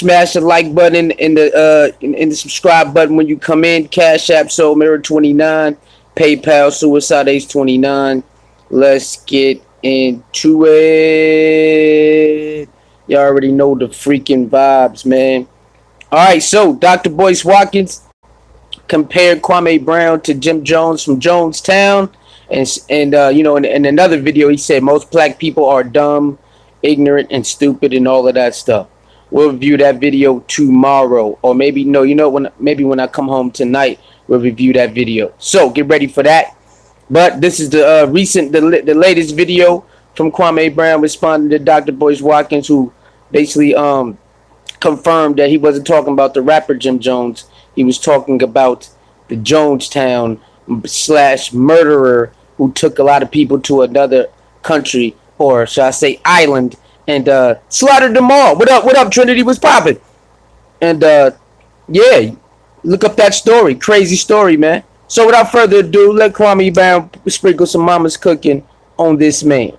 Smash the like button and the subscribe button when you come in. Cash App Soul Mirror 29, PayPal Suicide Ace 29. Let's get into it. You already know the freaking vibes, man. All right, so Dr. Boyce Watkins compared Kwame Brown to Jim Jones from Jonestown, and in another video he said most black people are dumb, ignorant, and stupid, and all of that stuff. We'll review that video tomorrow, or maybe when I come home tonight, we'll review that video. So get ready for that. But this is the latest video from Kwame Brown responding to Dr. Boyce Watkins, who basically confirmed that he wasn't talking about the rapper Jim Jones. He was talking about the Jonestown / murderer who took a lot of people to another country, or shall I say island, and slaughtered them all. What up, Trinity? Was popping? And yeah, look up that story. Crazy story, man. So without further ado, let Kwame Brown sprinkle some mama's cooking on this man.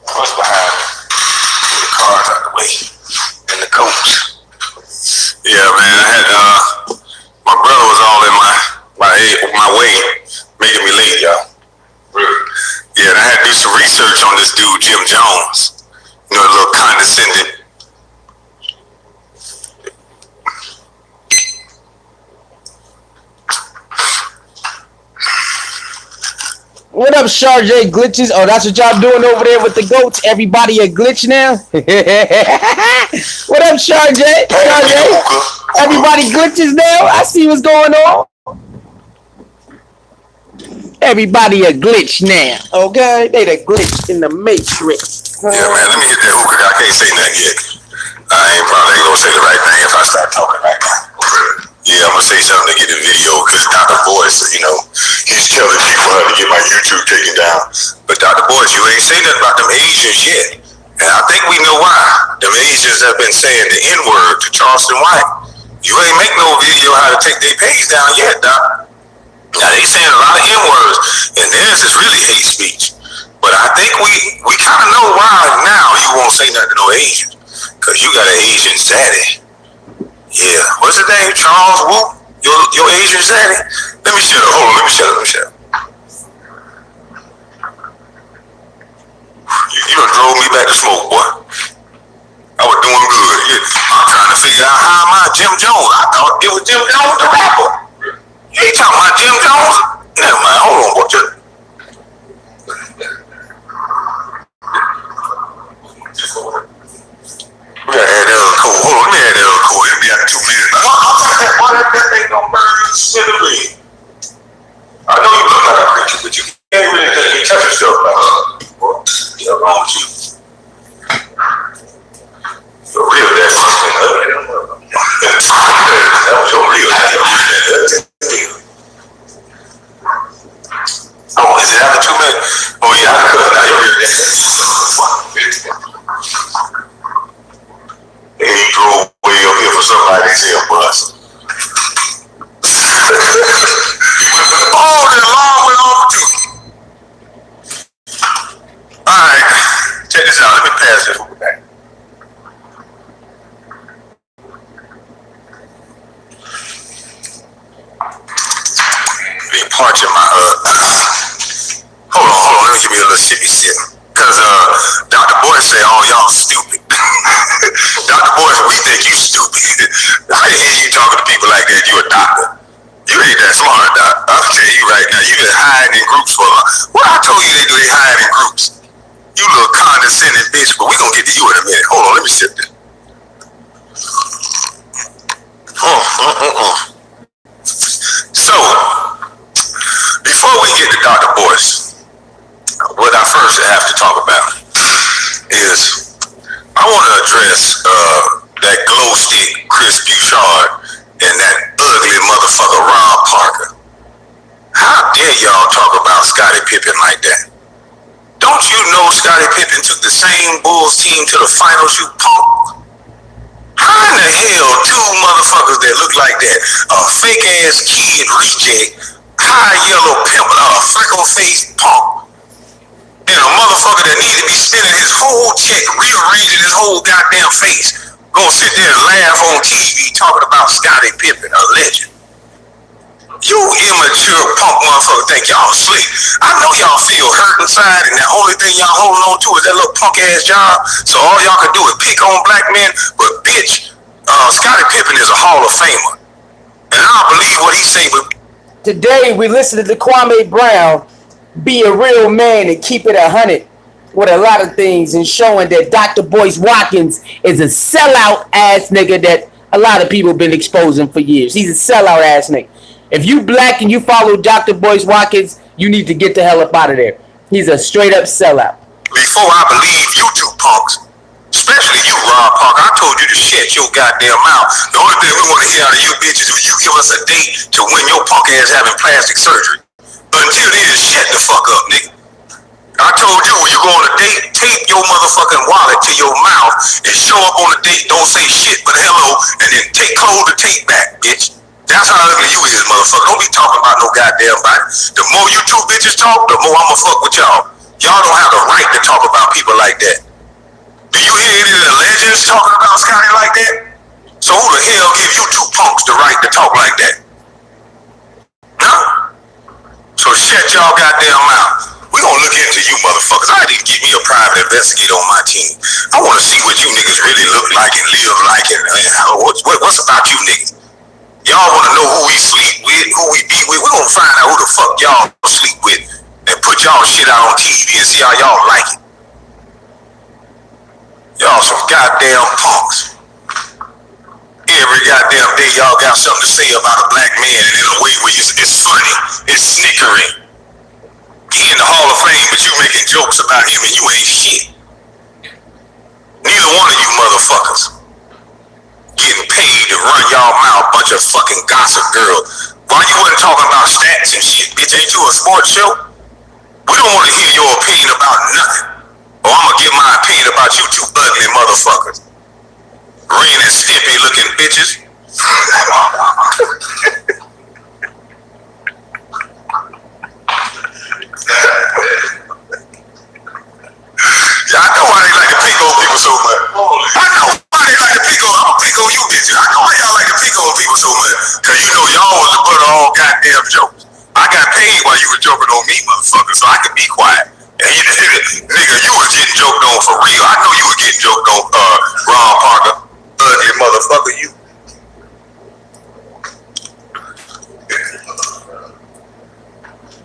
What's behind me? The cars out the way. And the coats. Yeah, man, I had my brother was all in my way, making me late, y'all. Yeah, and I had to do some research on this dude, Jim Jones. You know, a little condescending. What up, Sharjay Glitches? Oh, that's what y'all doing over there with the goats? Everybody a glitch now? What up, Sharjay? Everybody glitches now? I see what's going on. Everybody a glitch now, okay? They the glitch in the matrix. Yeah, man, let me hit that hookah. I can't say nothing yet. I ain't probably gonna say the right thing if I start talking right now. Yeah, I'm gonna say something to get the video, because Dr. Boyce, he's telling people how to get my YouTube taken down. But Dr. Boyce, you ain't saying nothing about them Asians yet. And I think we know why. Them Asians have been saying the N-word to Charleston White. You ain't make no video how to take their page down yet, Doc. Now, they saying a lot of N-words, and theirs is really hate speech. But I think we kind of know why now you won't say nothing to no Asians. Because you got an Asian zaddy. Yeah, what's his name? Charles Wu? Your Asian zaddy? Let me shut up. Hold on, let me shut up. You done drove me back to smoke, boy. I was doing good. I'm trying to figure out how am I Jim Jones. I thought it was Jim Jones, the rapper. You ain't talking about Jim Jones? Never mind, hold on, boy. We gotta add that other code. Hold on, let me add that other code. It'll be after 2 minutes. That ain't gonna burn steadily. I know you look like a preacher, but you can't really touch yourself like that. Yeah, wrong with you. Your real dad fucking ugly. That was your real dad. Oh, is it after 2 minutes? Oh yeah, I cut it out. Your real dad. And he drove way up here for somebody's here bus. Oh, that long went over too. Alright, check this out. Let me pass this over back. Be punching my Hold on, let me give you a little sippy sip. Cause Dr. Boyce say, oh, y'all stupid. Dr. Boyce, we think you stupid. I didn't hear you talking to people like that. You a doctor. You ain't that smart, Doc. I'm telling you right now, you been hiding in groups for a while. What I told you they do, they hide in groups. You little condescending bitch, but we gonna get to you in a minute. Hold on, let me sip this. So, before we get to Dr. Boyce, what I first have to talk about is I want to address that glow stick Chris Bouchard and that ugly motherfucker Ron Parker. How dare y'all talk about Scottie Pippen like that? Don't you know Scottie Pippen took the same Bulls team to the finals, you punk? How in the hell two motherfuckers that look like that, a fake ass kid reject, high yellow pimple, freckle-faced punk, and a motherfucker that need to be spending his whole check rearranging his whole goddamn face, gonna sit there and laugh on TV talking about Scottie Pippen, a legend. You immature punk motherfucker think y'all slick. I know y'all feel hurt inside, and the only thing y'all holding on to is that little punk ass job. So all y'all can do is pick on black men. But bitch, Scottie Pippen is a Hall of Famer, and I don't believe what he say. But today we listened to Kwame Brown be a real man and keep it 100 with a lot of things, and showing that Dr. Boyce Watkins is a sellout ass nigga that a lot of people been exposing for years. He's a sellout ass nigga. If you black and you follow Dr. Boyce Watkins, you need to get the hell up out of there. He's a straight up sellout. Before I believe you two punks, especially you, Rob Parker, I told you to shut your goddamn mouth. The only thing we want to hear out of you bitches is you give us a date to when your punk ass having plastic surgery. Until then, shut the fuck up, nigga. I told you when you go on a date, tape your motherfucking wallet to your mouth and show up on the date. Don't say shit but hello, and then close the tape back, bitch. That's how ugly you is, motherfucker. Don't be talking about no goddamn body. The more you two bitches talk, the more I'ma fuck with y'all. Y'all don't have the right to talk about people like that. Do you hear any of the legends talking about Scotty like that? So who the hell give you two punks the right to talk like that? No. So shut y'all goddamn mouth. We gonna look into you motherfuckers. I need to get me a private investigator on my team. I wanna see what you niggas really look like and live like, and what's about you niggas. Y'all wanna know who we sleep with, who we be with. We gonna find out who the fuck y'all sleep with and put y'all shit out on TV and see how y'all like it. Y'all some goddamn punks. Every goddamn day y'all got something to say about a black man, and in a way where it's funny, it's snickering. He in the Hall of Fame, but you making jokes about him and you ain't shit. Neither one of you motherfuckers getting paid to run y'all mouth, bunch of fucking gossip girls. Why you wasn't talking about stats and shit, bitch? Ain't you a sports show? We don't want to hear your opinion about nothing. Or I'm gonna give my opinion about you two ugly motherfuckers. Ren and Stimpy looking bitches. I know why they like to pick on people so much. I know why they like to pick on. I'm gonna pick on you bitches. I know why y'all like to pick on people so much. Cause you know y'all was the butt of all goddamn jokes. I got paid while you were joking on me, motherfucker, so I could be quiet. And nigga, you was getting joked on for real. I know you was getting joked on, Ron Parker. Ugly motherfucker, you.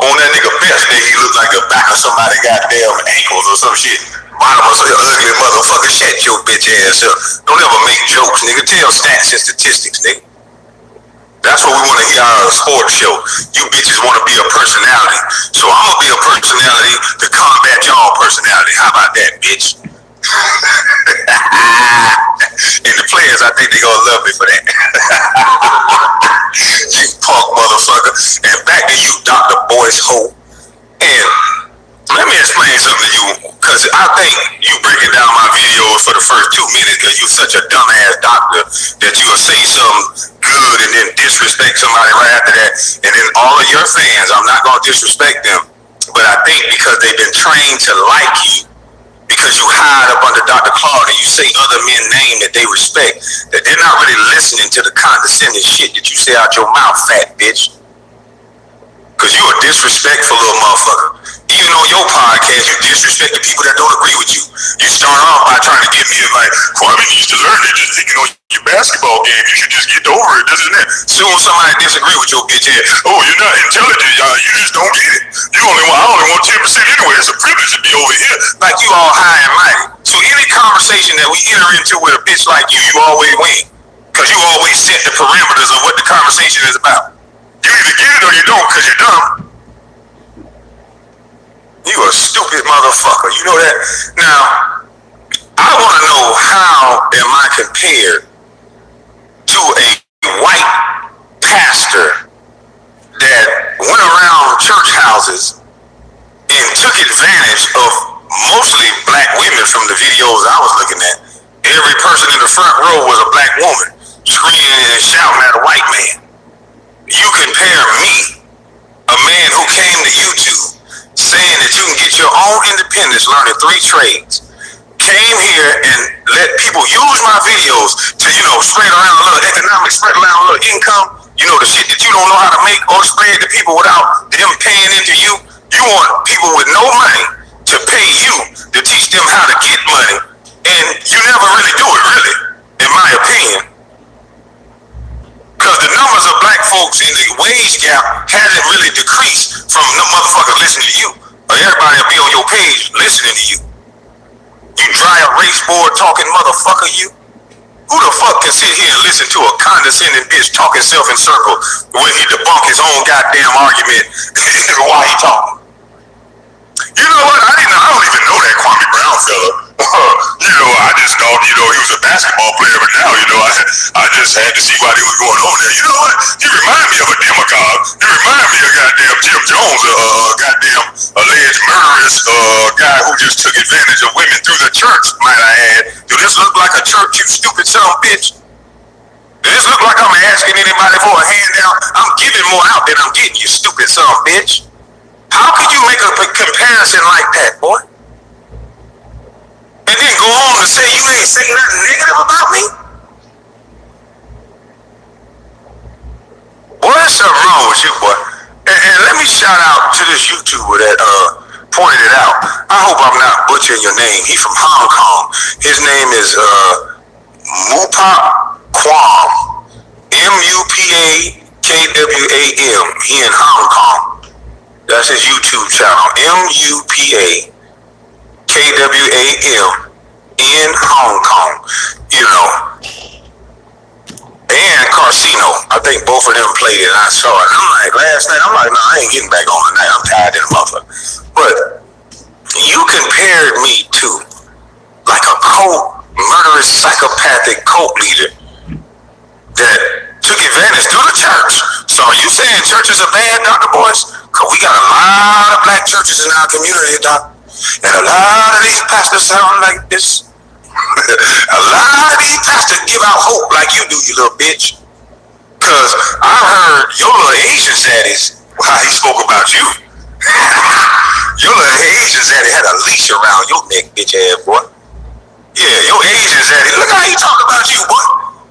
On that nigga best day, he looked like the back of somebody's goddamn ankles or some shit. Bottom of some ugly motherfucker, shut your bitch ass up. Don't ever make jokes, nigga. Tell stats and statistics, nigga. That's what we want to hear out of a sports show. You bitches want to be a personality. So I'm going to be a personality to combat y'all personality. How about that, bitch? And the players, I think they gonna love me for that. You punk motherfucker. And back to you, Dr. Boyce Ho. And let me explain something to you, because I think you breaking down my videos for the first 2 minutes because you're such a dumbass doctor that you will say something good and then disrespect somebody right after that. And then all of your fans, I'm not gonna disrespect them, but I think because they've been trained to like you, because you hide up under Dr. Claude and you say other men name that they respect, that they're not really listening to the condescending shit that you say out your mouth, fat bitch. Because you a disrespectful little motherfucker. Even on your podcast, you disrespect the people that don't agree with you. You start off by trying to give me advice. Kwame needs to learn it. Just thinking on your basketball game, you should just get over it. This and that. Soon somebody disagree with your bitch ass. Oh, you're not intelligent. You just don't get it. I only want 10% anyway. It's a privilege to be over here. Like you all high and mighty. So any conversation that we enter into with a bitch like you always win. Because you always set the parameters of what the conversation is about. You either get it or you don't because you're dumb. You a stupid motherfucker. You know that? Now, I want to know how am I compared to a white pastor that went around church houses and took advantage of mostly black women from the videos I was looking at. Every person in the front row was a black woman screaming and shouting at a white man. You compare me, a man who came to YouTube saying that you can get your own independence learning 3 trades, came here and let people use my videos to, spread around a little economic, spread around a little income, the shit that you don't know how to make or spread to people without them paying into you. You want people with no money to pay you to teach them how to get money, and you never really do it, really, in my opinion. Because the numbers of black folks in the wage gap hasn't really decreased from no motherfucker listening to you. Or everybody will be on your page listening to you. You dry erase board talking motherfucker, you. Who the fuck can sit here and listen to a condescending bitch talking self in circle when he debunk his own goddamn argument while he talking? You know what? I don't even know that Kwame Brown fella. I just thought, he was a basketball player, but now, I just had to see what he was going on there. You know what? He remind me of a demagogue. He remind me of goddamn Jim Jones, a goddamn alleged murderous guy who just took advantage of women through the church, might I add. Do this look like a church, you stupid son of a bitch? Does this look like I'm asking anybody for a handout? I'm giving more out than I'm getting, you stupid son of a bitch. How can you make a comparison like that, boy? And then go on to say you ain't saying nothing negative about me? Boy, there's something wrong with you, boy. And let me shout out to this YouTuber that pointed it out. I hope I'm not butchering your name. He's from Hong Kong. His name is Kwame. M-U-P-A-K-W-A-M. He in Hong Kong. That's his YouTube channel. M-U-P-A-K-W-A-M in Hong Kong. And Casino. I think both of them played it and I saw it. I'm like, last night, no, I ain't getting back on tonight. I'm tired of the motherfucker. But you compared me to like a murderous, psychopathic cult leader that took advantage through the church. So are you saying churches are bad, Dr. Boyce? Because we got a lot of black churches in our community, Doc. And a lot of these pastors sound like this. A lot of these pastors give out hope like you do, you little bitch. Because I heard your little Asian zaddies, how he spoke about you. Your little Asian zaddy had a leash around your neck, bitch ass boy. Yeah, your Asian zaddy, look how he talk about you, boy.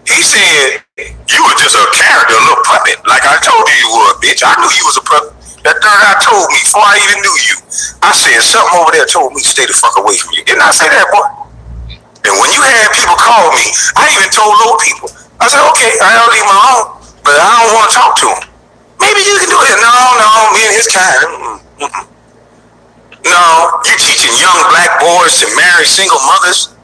He said you were just a character, a little puppet, like I told you were, bitch. I knew you was a puppet. That third eye told me before I even knew you. I said something over there told me stay the fuck away from you. Didn't I say that, boy? And when you had people call me, I even told low people. I said, okay, I'll leave my own, but I don't want to talk to him. Maybe you can do it. No, me and his kind. No, you teaching young black boys to marry single mothers?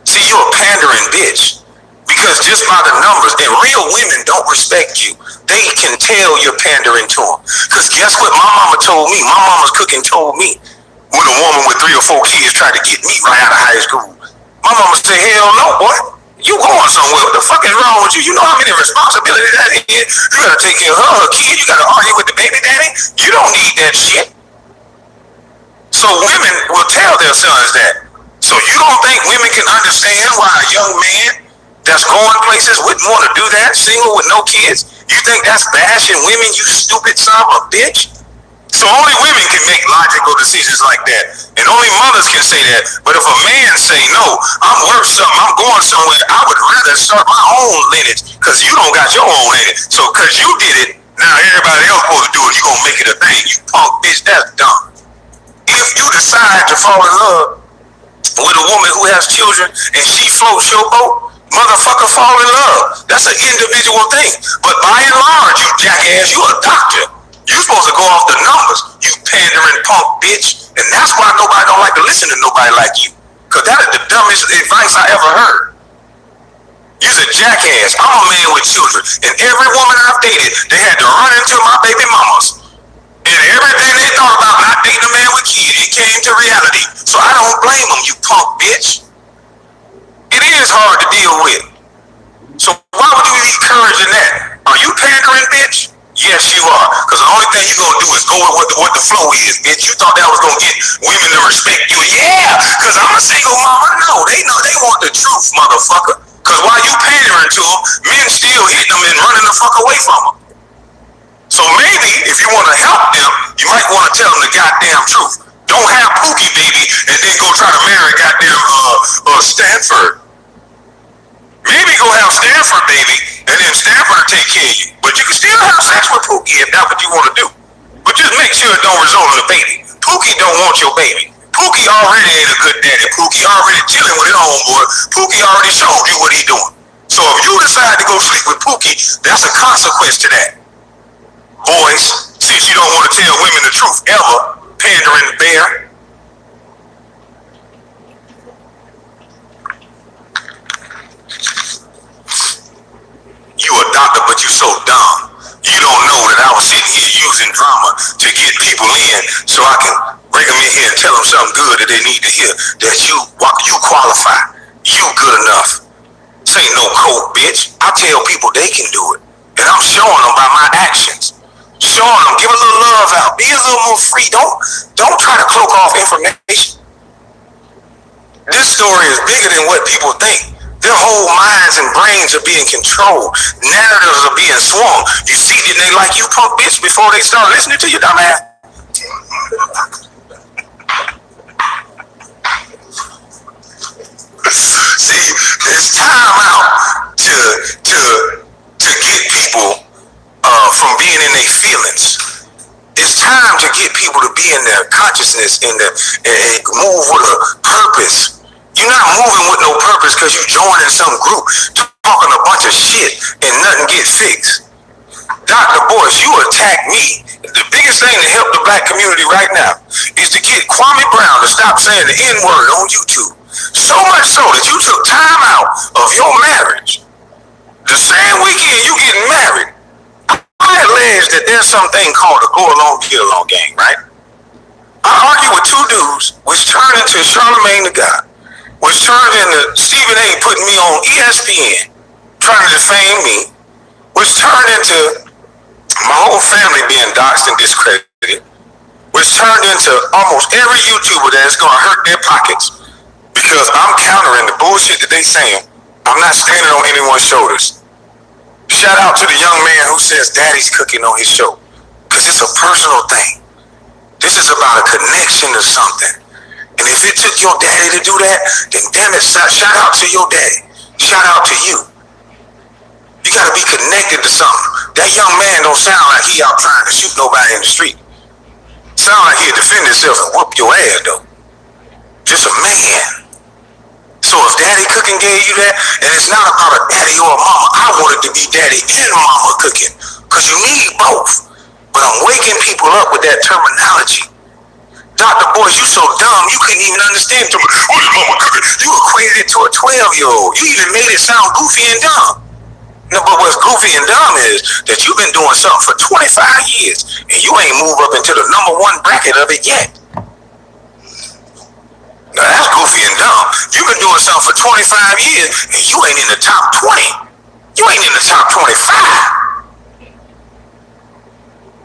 See, you're a pandering bitch. Because just by the numbers, and real women don't respect you. They can tell you're pandering to them. Because guess what my mama told me? My mama's cooking told me when a woman with 3 or 4 kids tried to get me right out of high school. My mama said, hell no, boy. You going somewhere. What the fuck is wrong with you? You know how many responsibilities that is? You gotta take care of her kid. You gotta argue with the baby daddy. You don't need that shit. So women will tell their sons that. So you don't think women can understand why a young man that's going places wouldn't want to do that, single with no kids? You think that's bashing women, you stupid son of a bitch? So only women can make logical decisions like that. And only mothers can say that. But if a man say, no, I'm worth something, I'm going somewhere, I would rather start my own lineage because you don't got your own lineage. So because you did it, now everybody else supposed to do it, you gonna make it a thing. You punk bitch, that's dumb. If you decide to fall in love with a woman who has children and she floats your boat, motherfucker, fall in love. That's an individual thing. But by and large, you jackass, you a doctor. You supposed to go off the numbers, you pandering punk bitch. And that's why nobody don't like to listen to nobody like you. Because that is the dumbest advice I ever heard. You's a jackass. I'm a man with children. And every woman I've dated, they had to run into my baby mamas. And everything they thought about not dating a man with kids, it came to reality. So I don't blame them, you punk bitch. It is hard to deal with. So why would you be encouraging that? Are you pandering, bitch? Yes, you are. Because the only thing you're going to do is go with what the flow is, bitch. You thought that was going to get women to respect you. Yeah, because I'm a single mama. No, they know they want the truth, motherfucker. Because while you pandering to them, men still hitting them and running the fuck away from them. So maybe if you want to help them, you might want to tell them the goddamn truth. Don't have Pookie, baby, and then go try to marry goddamn Stanford. Maybe go have Stanford, baby, and then Stanford will take care of you. But you can still have sex with Pookie if that's what you want to do. But just make sure it don't result in a baby. Pookie don't want your baby. Pookie already ain't a good daddy. Pookie already chilling with his homeboy. Pookie already showed you what he doing. So if you decide to go sleep with Pookie, that's a consequence to that. Boys, since you don't want to tell women the truth ever, pandering bear. You a doctor, but you so dumb. You don't know that I was sitting here using drama to get people in so I can bring them in here and tell them something good that they need to hear. That you qualify. You good enough. This ain't no code, bitch. I tell people they can do it. And I'm showing them by my actions. Showing them, give a little love out. Be a little more free. Don't try to cloak off information. This story is bigger than what people think. Their whole minds and brains are being controlled. Narratives are being swung. You see that they like you, punk bitch, before they start listening to you, dumbass. See, it's time out to get people from being in their feelings. It's time to get people to be in their consciousness and move with a purpose. You're not moving with no purpose because you joining some group talking a bunch of shit and nothing get fixed. Dr. Boyce, you attack me. The biggest thing to help the black community right now is to get Kwame Brown to stop saying the N-word on YouTube. So much so that you took time out of your marriage. The same weekend you getting married, I allege that there's something called a go along, get along game, right? I argue with two dudes, which turned into Charlemagne the God, which turned into Stephen A. putting me on ESPN, trying to defame me, which turned into my whole family being doxxed and discredited, which turned into almost every YouTuber that is going to hurt their pockets because I'm countering the bullshit that they saying. I'm not standing on anyone's shoulders. Shout out to the young man who says daddy's cooking on his show, because it's a personal thing. This is about a connection to something. And if it took your daddy to do that, then damn it, shout out to your daddy. Shout out to you. You gotta be connected to something. That young man don't sound like he out trying to shoot nobody in the street. Sound like he'll defend himself and whoop your ass though. Just a man. So if daddy cooking gave you that, and it's not about a daddy or a mama, I want it to be daddy and mama cooking. Cause you need both. But I'm waking people up with that terminology. Dr. Boyce, you so dumb, you couldn't even understand. What is mama cooking? You equated it to a 12-year-old. You even made it sound goofy and dumb. No, but what's goofy and dumb is that you've been doing something for 25 years, and you ain't moved up into the number one bracket of it yet. Now that's goofy and dumb. You've been doing something for 25 years, and you ain't in the top 20. You ain't in the top 25.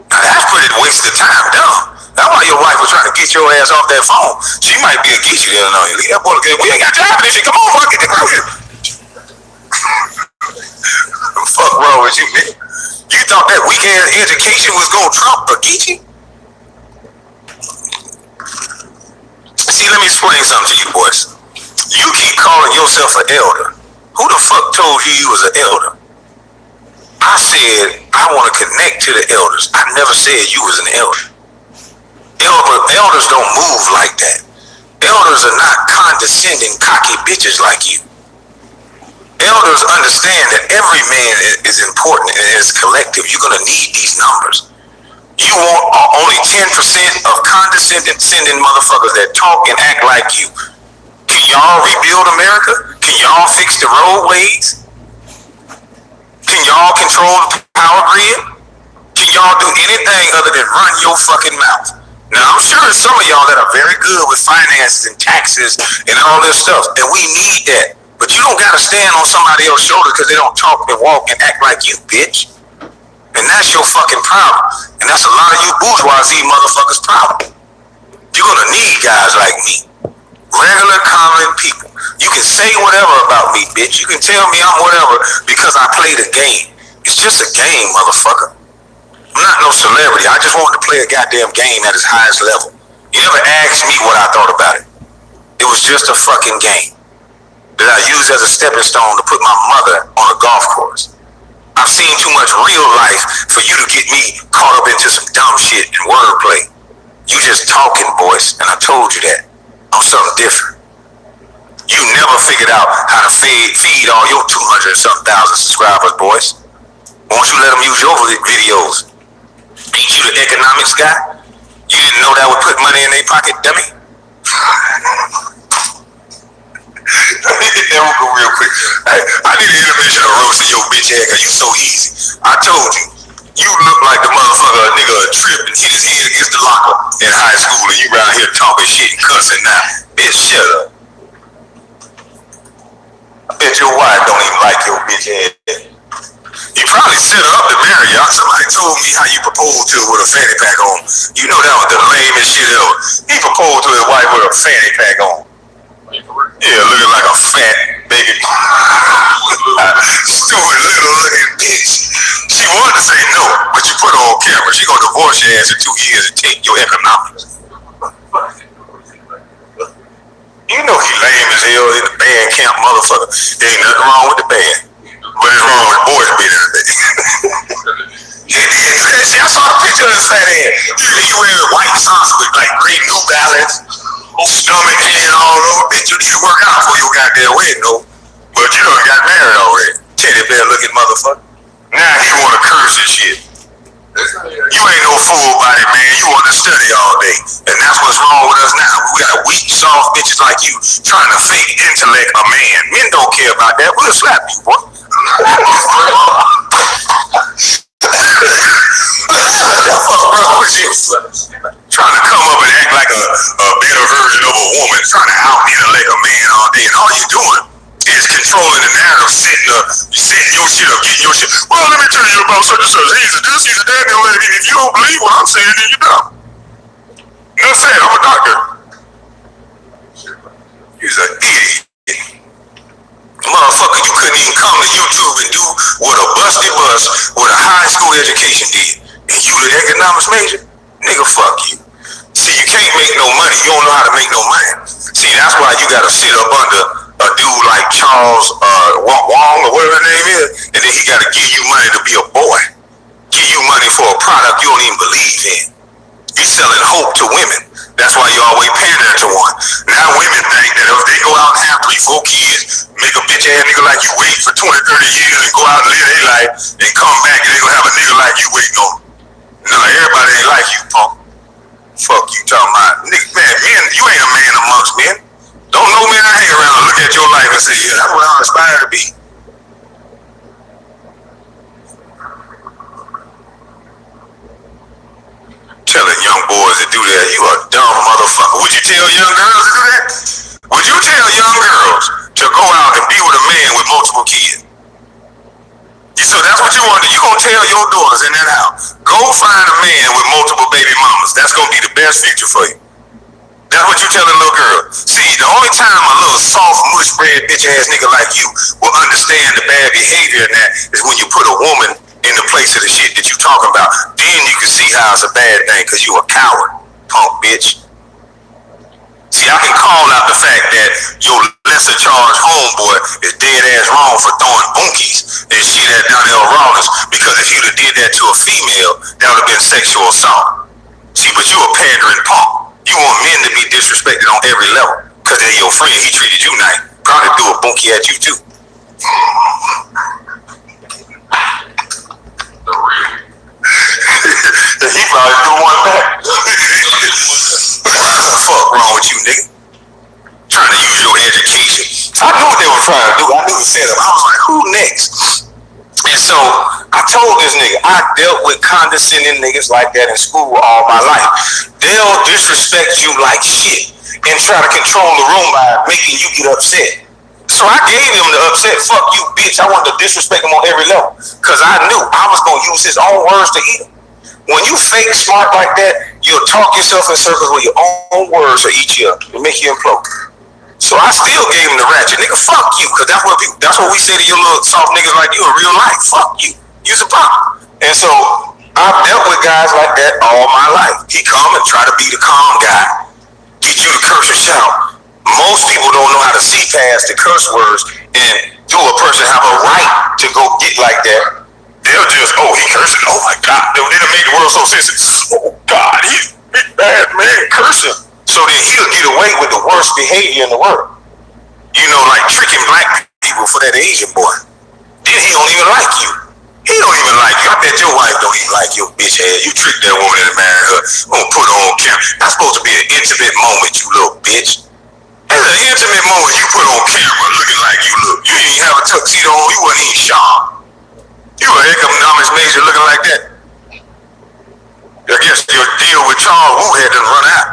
Now that's pretty waste of time, dumb. That's why your wife was trying to get your ass off that phone. She might be a get you there, no. Leave that boy again. We ain't got time for this shit. Come on, fuck it. Fuck wrong with you, man? You thought that weekend education was gonna trump a Geechee? See, let me explain something to you, boys. You keep calling yourself an elder. Who the fuck told you was an elder? I said I want to connect to the elders. I never said you was an elder. Elders don't move like that. Elders are not condescending, cocky bitches like you. Elders understand that every man is important and is collective. You're going to need these numbers. You want only 10% of condescending motherfuckers that talk and act like you. Can y'all rebuild America? Can y'all fix the roadways? Can y'all control the power grid? Can y'all do anything other than run your fucking mouth? Now, I'm sure there's some of y'all that are very good with finances and taxes and all this stuff, and we need that. But you don't gotta stand on somebody else's shoulder because they don't talk and walk and act like you, bitch. And that's your fucking problem. And that's a lot of you bourgeoisie motherfuckers' problem. You're gonna need guys like me. Regular, common people. You can say whatever about me, bitch. You can tell me I'm whatever because I played a game. It's just a game, motherfucker. I'm not no celebrity. I just wanted to play a goddamn game at its highest level. You never asked me what I thought about it. It was just a fucking game that I used as a stepping stone to put my mother on a golf course. I've seen too much real life for you to get me caught up into some dumb shit and wordplay. You just talking, Boyce, and I told you that. I'm something different. You never figured out how to feed all your 200 and something thousand subscribers, Boyce. Won't you let them use your videos? Ain't you the economics guy? You didn't know that would put money in their pocket, dummy? That will go real quick. Hey, I need an intervention of roasting your bitch ass because you so easy. I told you, you look like the motherfucker a nigga trip and hit his head against the locker in high school and you around here talking shit and cussing now. Bitch, shut up. I bet your wife don't even like your bitch ass. You probably set her up to marry you. Somebody told me how you proposed to her with a fanny pack on. You know that was the lamest shit ever. He proposed to his wife with a fanny pack on. Yeah, looking like a fat baby. Stupid little looking bitch. She wanted to say no, but you put her on camera. She gonna divorce your ass in 2 years and take your economics. You know he lame as hell in the band camp, motherfucker. There ain't nothing wrong with the band. But it's wrong with Boyce being in the band. I saw a picture of his fat ass. He wearing white socks with like great New Balance, stomach hanging all over. Bitch, you need to work out for your goddamn wedding, though. But you done got married already. Teddy bear looking motherfucker. Now he wanna curse and shit. You ain't no full body, man. You want to study all day. And that's what's wrong with us now. We got weak, soft bitches like you trying to fake intellect a man. Men don't care about that. We'll slap you, boy. Trying to come up and act like a better version of a woman, trying to out-intellect a man all day. And all you doing is controlling the narrative, setting your shit up, getting your shit. Well, let me tell you about such and such. He's a this, he's a that, and if you don't believe what I'm saying, then you don't. You know what I'm saying? I'm a doctor. He's an idiot. Motherfucker, you couldn't even come to YouTube and do what a busted bus with a high school education did. And you the economics major? Nigga, fuck you. See, you can't make no money. You don't know how to make no money. See, that's why you gotta sit up under a dude like Charles Wong or whatever his name is, and then he gotta give you money to be a boy. Give you money for a product you don't even believe in. You selling hope to women. That's why you always pander to one. Now women think that if they go out and have 3, 4 kids, make a bitch ass nigga like you wait for 20, 30 years and go out and live their life and come back and they gonna have a nigga like you waiting on. No, everybody ain't like you, punk. Fuck you talking about. Nigga, man, men, you ain't a man amongst men. Don't no man I hang around and look at your life and say, yeah, that's what I aspire to be. Telling young boys to do that, you a dumb motherfucker. Would you tell young girls to do that? Would you tell young girls to go out and be with a man with multiple kids? So that's what you want to do. You gonna tell your daughters in that house, go find a man with multiple baby mamas. That's gonna be the best future for you. That's what you telling little girl. See, the only time a little soft, mush bread bitch ass nigga like you will understand the bad behavior in that is when you put a woman in the place of the shit that you talking about. Then you can see how it's a bad thing because you a coward, punk bitch. See, I can call out the fact that your lesser charged homeboy is dead ass wrong for throwing bunkies and shit at Donnell Rawlins, because if you'd have did that to a female, that would have been sexual assault. See, but you a pandering punk. You want men to be disrespected on every level because they're your friend. He treated you nice. Probably do a bunkie at you too. He probably do one back. What the fuck wrong with you, nigga? Trying to use your education. I knew what they were trying to do. I knew the setup. I was like, who next? And so I told this nigga, I dealt with condescending niggas like that in school all my life. They'll disrespect you like shit and try to control the room by making you get upset. So I gave him the upset, fuck you, bitch. I wanted to disrespect him on every level because I knew I was going to use his own words to eat him. When you fake smart like that, you'll talk yourself in circles with your own words will eat you up and make you implode. So I still gave him the ratchet. Nigga, fuck you, because that's what we say to your little soft niggas like you in real life. Fuck you. You's a pop. And so I've dealt with guys like that all my life. He come and try to be the calm guy, get you to curse and shout. Most people don't know how to see past the curse words, and do a person have a right to go get like that? They'll just, oh, he cursing. Oh my God, it'll make the world so sensitive. Oh God, he's a bad man cursing. So then he'll get away with the worst behavior in the world. You know, like tricking black people for that Asian boy. Then he don't even like you. He don't even like you. I bet your wife don't even like your bitch ass. You tricked that woman into marrying her. Gonna put her on camera. That's supposed to be an intimate moment, you little bitch. That's an intimate moment you put on camera looking like you look. You didn't even have a tuxedo on. You wasn't even sharp. You an economics major looking like that. I guess your deal with Charles Wu had to run out.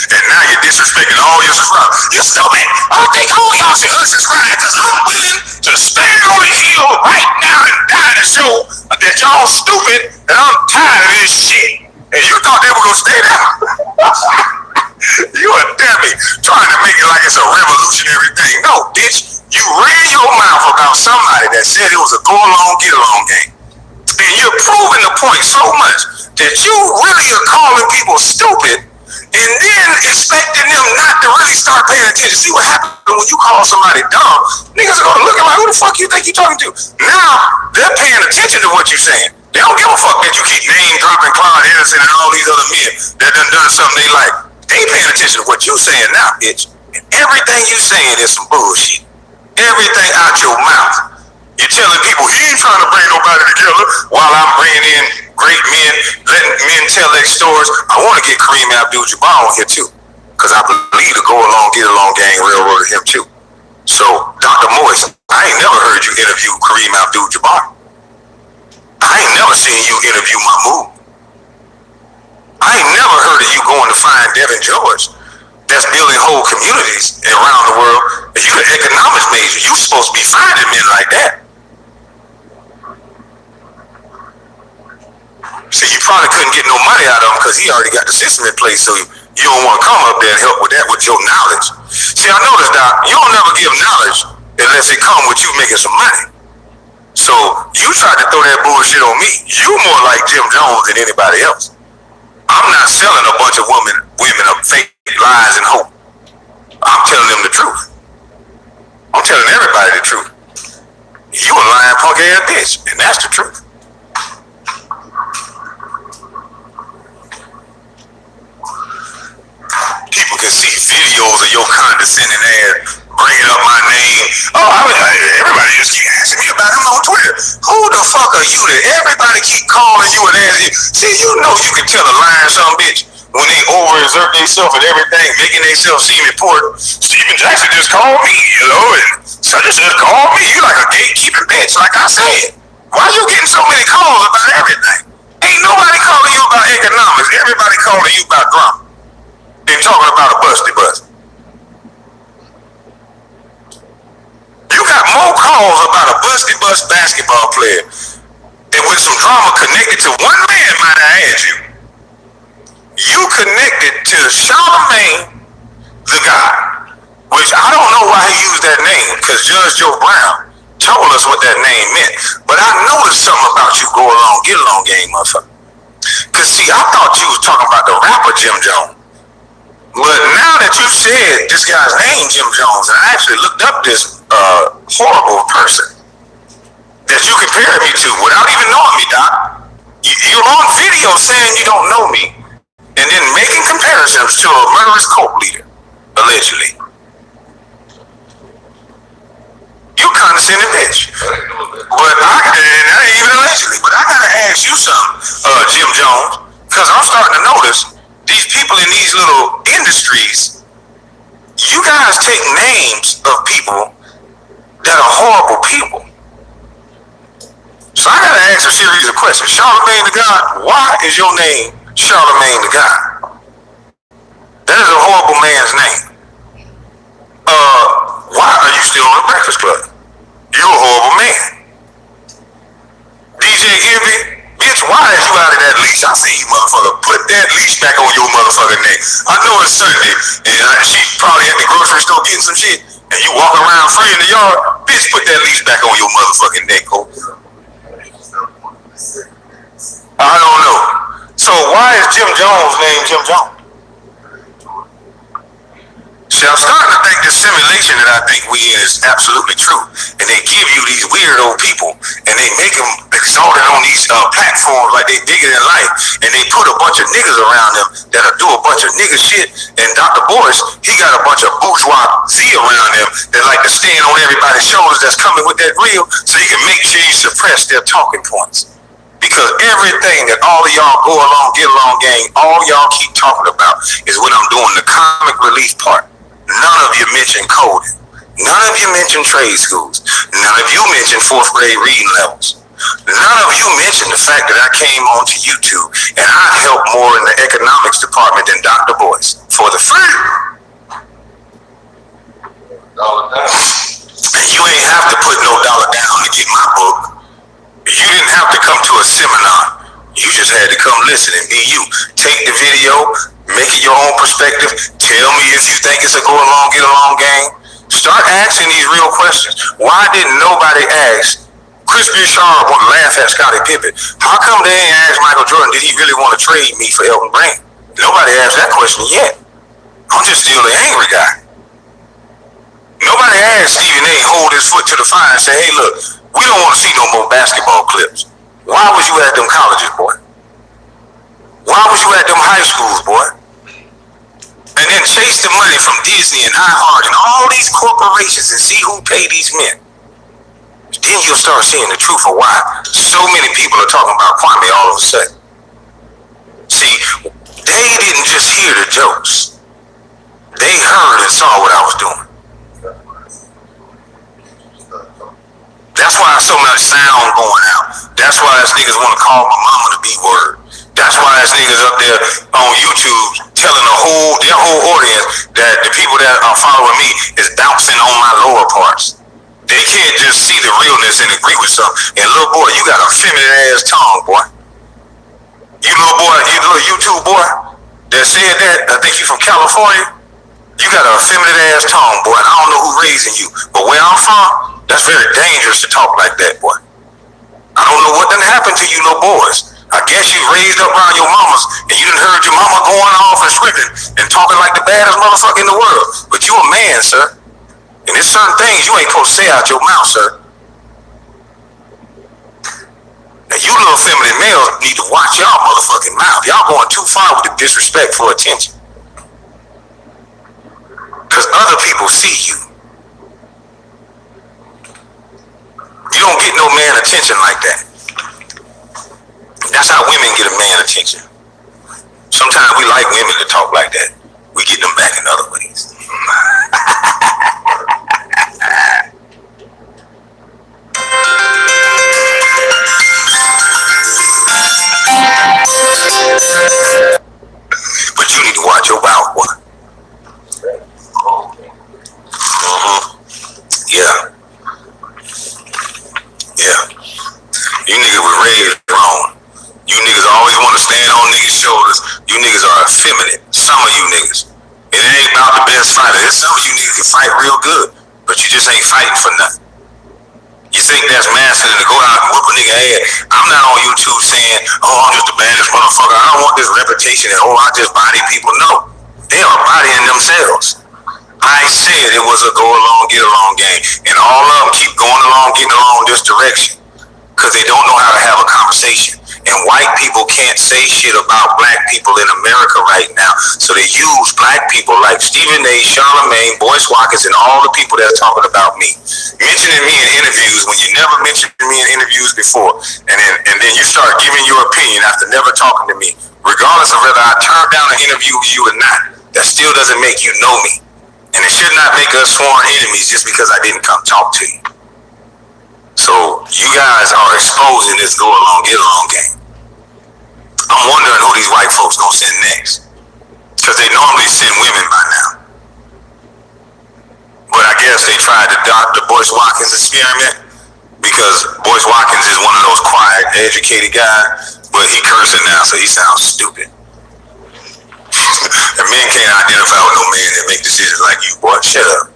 And now you're disrespecting all your subscribers. You're stupid. I think all y'all should unsubscribe because I'm willing to stand on the hill right now and die to show that y'all stupid and I'm tired of this shit. And you thought they were going to stay there? You a dummy trying to make it like it's a revolutionary thing. No, bitch. You ran your mouth about somebody that said it was a go along, get along game. And you're proving the point so much that you really are calling people stupid and then expecting them not to really start paying attention. See what happens when you call somebody dumb? Niggas are gonna look like, who the fuck you think you talking to? Now they're paying attention to what you're saying. They don't give a fuck that you keep name dropping Clyde Henderson and all these other men that done something they like. They paying attention to what you saying now, bitch. And everything you saying is some bullshit. Everything out your mouth. You're telling people he ain't trying to bring nobody together while I'm bringing in great men, letting men tell their stories. I want to get Kareem Abdul-Jabbar on here too, because I believe the go along, get along gang railroaded him too. So, Dr. Boyce, I ain't never heard you interview Kareem Abdul-Jabbar. I ain't never seen you interview Mahmoud. I ain't never heard of you going to find Devin George that's building whole communities around the world. And you're an economics major. You supposed to be finding men like that. See, you probably couldn't get no money out of him because he already got the system in place, so you don't want to come up there and help with that with your knowledge. See, I noticed, Doc, you don't never give knowledge unless it come with you making some money. So you tried to throw that bullshit on me. You more like Jim Jones than anybody else. I'm not selling a bunch of women of fake lies and hope. I'm telling them the truth. I'm telling everybody the truth. You a lying punk ass bitch, and that's the truth. People can see videos of your condescending ass bringing up my name. Oh, everybody just keep asking me about him on Twitter. Who the fuck are you that everybody keep calling you and asking you? See, you know you can tell a lying some bitch when they overexert themselves and everything, making themselves seem important. Steven Jackson just called me, you know, and such and such called me. You like a gatekeeping bitch, like I said. Why you getting so many calls about everything? Ain't nobody calling you about economics. Everybody calling you about drama. They talking about a busty bust. You got more calls about a busty bust basketball player and with some drama connected to one man, might I add you. You connected to Charlamagne the God, which I don't know why he used that name, because Judge Joe Brown told us what that name meant. But I noticed something about you go along, get along game, motherfucker. Because see, I thought you was talking about the rapper Jim Jones. But now that you said this guy's name, Jim Jones, and I actually looked up this horrible person that you compared me to without even knowing me, Doc. You're on video saying you don't know me, and then making comparisons to a murderous cult leader, allegedly. You condescending bitch. But I ain't even allegedly, but I gotta ask you something, Jim Jones, because I'm starting to notice these people in these little industries, you guys take names of people that are horrible people. So I gotta ask a series of questions. Charlamagne the God, why is your name Charlamagne the God? That is a horrible man's name. Why are you still on the Breakfast Club? You're a horrible man. DJ Envy, bitch, why is you out of that leash? I see you, motherfucker. Put that leash back on your motherfucking neck. I know it's Sunday, and she probably at the grocery store getting some shit, and you walk around free in the yard. Bitch, put that leash back on your motherfucking neck, ho. Jim Jones named Jim Jones. See, I'm starting to think this simulation that I think we in is absolutely true. And they give you these weirdo people and they make them exalted on these platforms like they bigger than life. And they put a bunch of niggas around them that'll do a bunch of nigga shit. And Dr. Boyce, he got a bunch of bourgeoisie around him that like to stand on everybody's shoulders that's coming with that real so you can make sure you suppress their talking points. Because everything that all of y'all go along, get along gang, all y'all keep talking about is when I'm doing the comic relief part. None of you mention coding. None of you mention trade schools. None of you mention fourth grade reading levels. None of you mention the fact that I came onto YouTube and I helped more in the economics department than Dr. Boyce for the free. And you ain't have to put no dollar down to get my book. You didn't have to come to a seminar. You just had to come listen and be you. Take the video, make it your own perspective. Tell me if you think it's a go along, get along game. Start asking these real questions. Why didn't nobody ask? Chris Bouchard want to laugh at Scottie Pippen. How come they ain't asked Michael Jordan, did he really want to trade me for Elton Brand? Nobody asked that question yet. I'm just still the angry guy. Nobody asked Stephen A. hold his foot to the fire and say, hey, look, we don't want to see no more basketball clips. Why was you at them colleges, boy? Why was you at them high schools, boy? And then chase the money from Disney and iHeart and all these corporations and see who pay these men. Then you'll start seeing the truth of why so many people are talking about Kwame all of a sudden. See, they didn't just hear the jokes. They heard and saw what I was doing. That's why so much sound going out. That's why us niggas want to call my mama the B-word. That's why us niggas up there on YouTube telling their whole audience that the people that are following me is bouncing on my lower parts. They can't just see the realness and agree with something. And little boy, you got a feminine ass tongue, boy. You little YouTube boy that said that, I think you from California. You got a feminine ass tongue, boy, and I don't know who raising you. But where I'm from, that's very dangerous to talk like that, boy. I don't know what done happened to you little boys. I guess you raised up around your mamas and you done heard your mama going off and scripting and talking like the baddest motherfucker in the world. But you a man, sir. And there's certain things you ain't supposed to say out your mouth, sir. Now you little feminine males need to watch y'all motherfucking mouth. Y'all going too far with the disrespect for attention. Because other people see you. You don't get no man attention like that. That's how women get a man attention. Sometimes we like women to talk like that. We get them back in other ways. But you need to watch your mouth, boy. Yeah. You niggas were raised wrong. You niggas always want to stand on niggas' shoulders. You niggas are effeminate. Some of you niggas. It ain't about the best fighter. There's some of you niggas can fight real good, but you just ain't fighting for nothing. You think that's masculine to go out and whoop a nigga ass? I'm not on YouTube saying, oh, I'm just the baddest motherfucker. I don't want this reputation that, oh, I just body people. No. They are bodying themselves. I said it was a go along, get along game. And all of them keep going along, getting along this direction. Because they don't know how to have a conversation. And white people can't say shit about black people in America right now. So they use black people like Stephen A., Charlamagne, Boyce, Watkins, and all the people that are talking about me. Mentioning me in interviews when you never mentioned me in interviews before. And then you start giving your opinion after never talking to me. Regardless of whether I turn down an interview with you or not, that still doesn't make you know me. And it should not make us sworn enemies just because I didn't come talk to you. So you guys are exposing this go along, get along game. I'm wondering who these white folks gonna send next. Because they normally send women by now. But I guess they tried to adopt the Boyce Watkins experiment because Boyce Watkins is one of those quiet, educated guys, but he cursing now, so he sounds stupid. And men can't identify with no man that make decisions like you, boy. Shut up.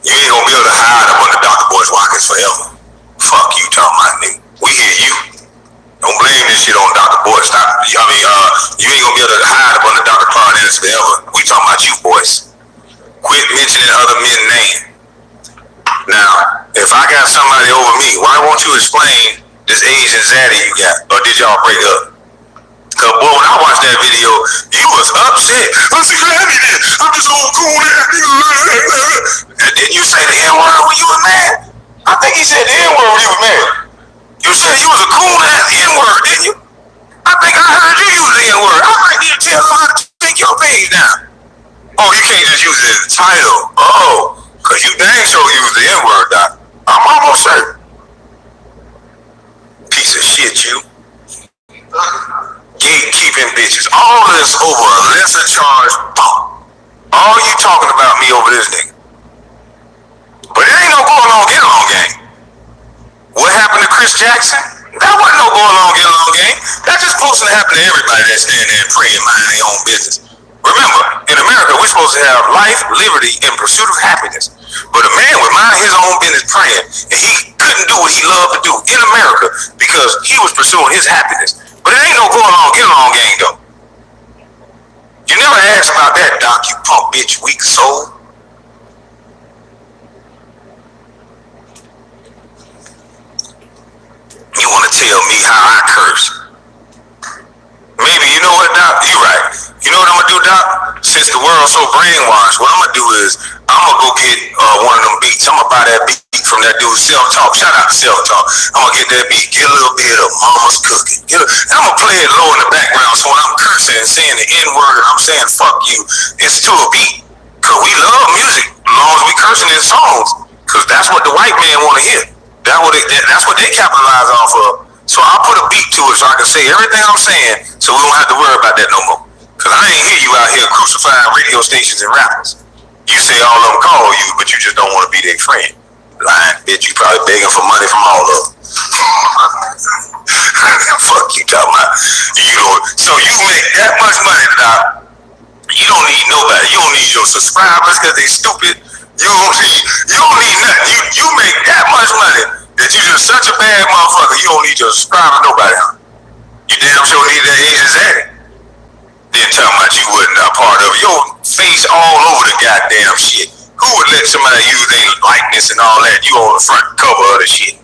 You ain't gonna be able to hide up under Dr. Boyce Watkins forever. Fuck you, talking about nigga. We hear you. Don't blame this shit on Dr. Boyce. to explain this Asian zaddy you got, or did y'all break up? Cause boy, when I watched that video, you was upset. I'm just glad he did. I'm just old cool ass nigga. Didn't you say the N-word when you was mad? I think he said the N-word when he was mad. You said you was a cool ass N-word, didn't you? I think I heard you use the N-word. I might need to tell them how to take your page down. Oh, you can't just use it as a title. Oh, cause you dang sure use the N-word, Doc. I'm almost certain. Piece of shit, you. Gatekeeping bitches. All this over a lesser charge bump. All you talking about me over this nigga. But it ain't no going on, get along game. What happened to Chris Jackson? That wasn't no going on, get along game. That's just supposed to happen to everybody that's standing there and praying, minding their own business. Remember, in America, we're supposed to have life, liberty, and pursuit of happiness. But a man would mind his own business praying, and he couldn't do what he loved to do in America because he was pursuing his happiness. But it ain't no going on, get along game, though. You never asked about that, Doc, you punk bitch, weak soul. You want to tell me how I curse? Maybe, you know what, Doc? You right. You know what I'm gonna do, Doc? Since the world's so brainwashed, what I'm gonna do is I'm gonna go get one of them beats. I'm gonna buy that beat from that dude, Self Talk. Shout out to Self Talk. I'm gonna get that beat, get a little bit of Mama's Cooking. And I'm gonna play it low in the background, so when I'm cursing and saying the N-word and I'm saying fuck you, it's to a beat. Cause we love music as long as we cursing in songs. Cause that's what the white man wanna hear. That's what they capitalize off of. So I'll put a beat to it so I can say everything I'm saying, so we don't have to worry about that no more. Cause I ain't hear you out here crucifying radio stations and rappers. You say all of them call you, but you just don't want to be their friend. Lying bitch, you probably begging for money from all of them. Fuck you talking about. So you make that much money, Doc. You don't need nobody. You don't need your subscribers because they stupid. You don't need nothing. You make that much money that you just such a bad motherfucker. You don't need your subscribers, nobody. You damn sure need that Asian zaddy. Then talking about you wasn't a part of it. Your face all over the goddamn shit. Who would let somebody use their likeness and all that? You on the front cover of the shit.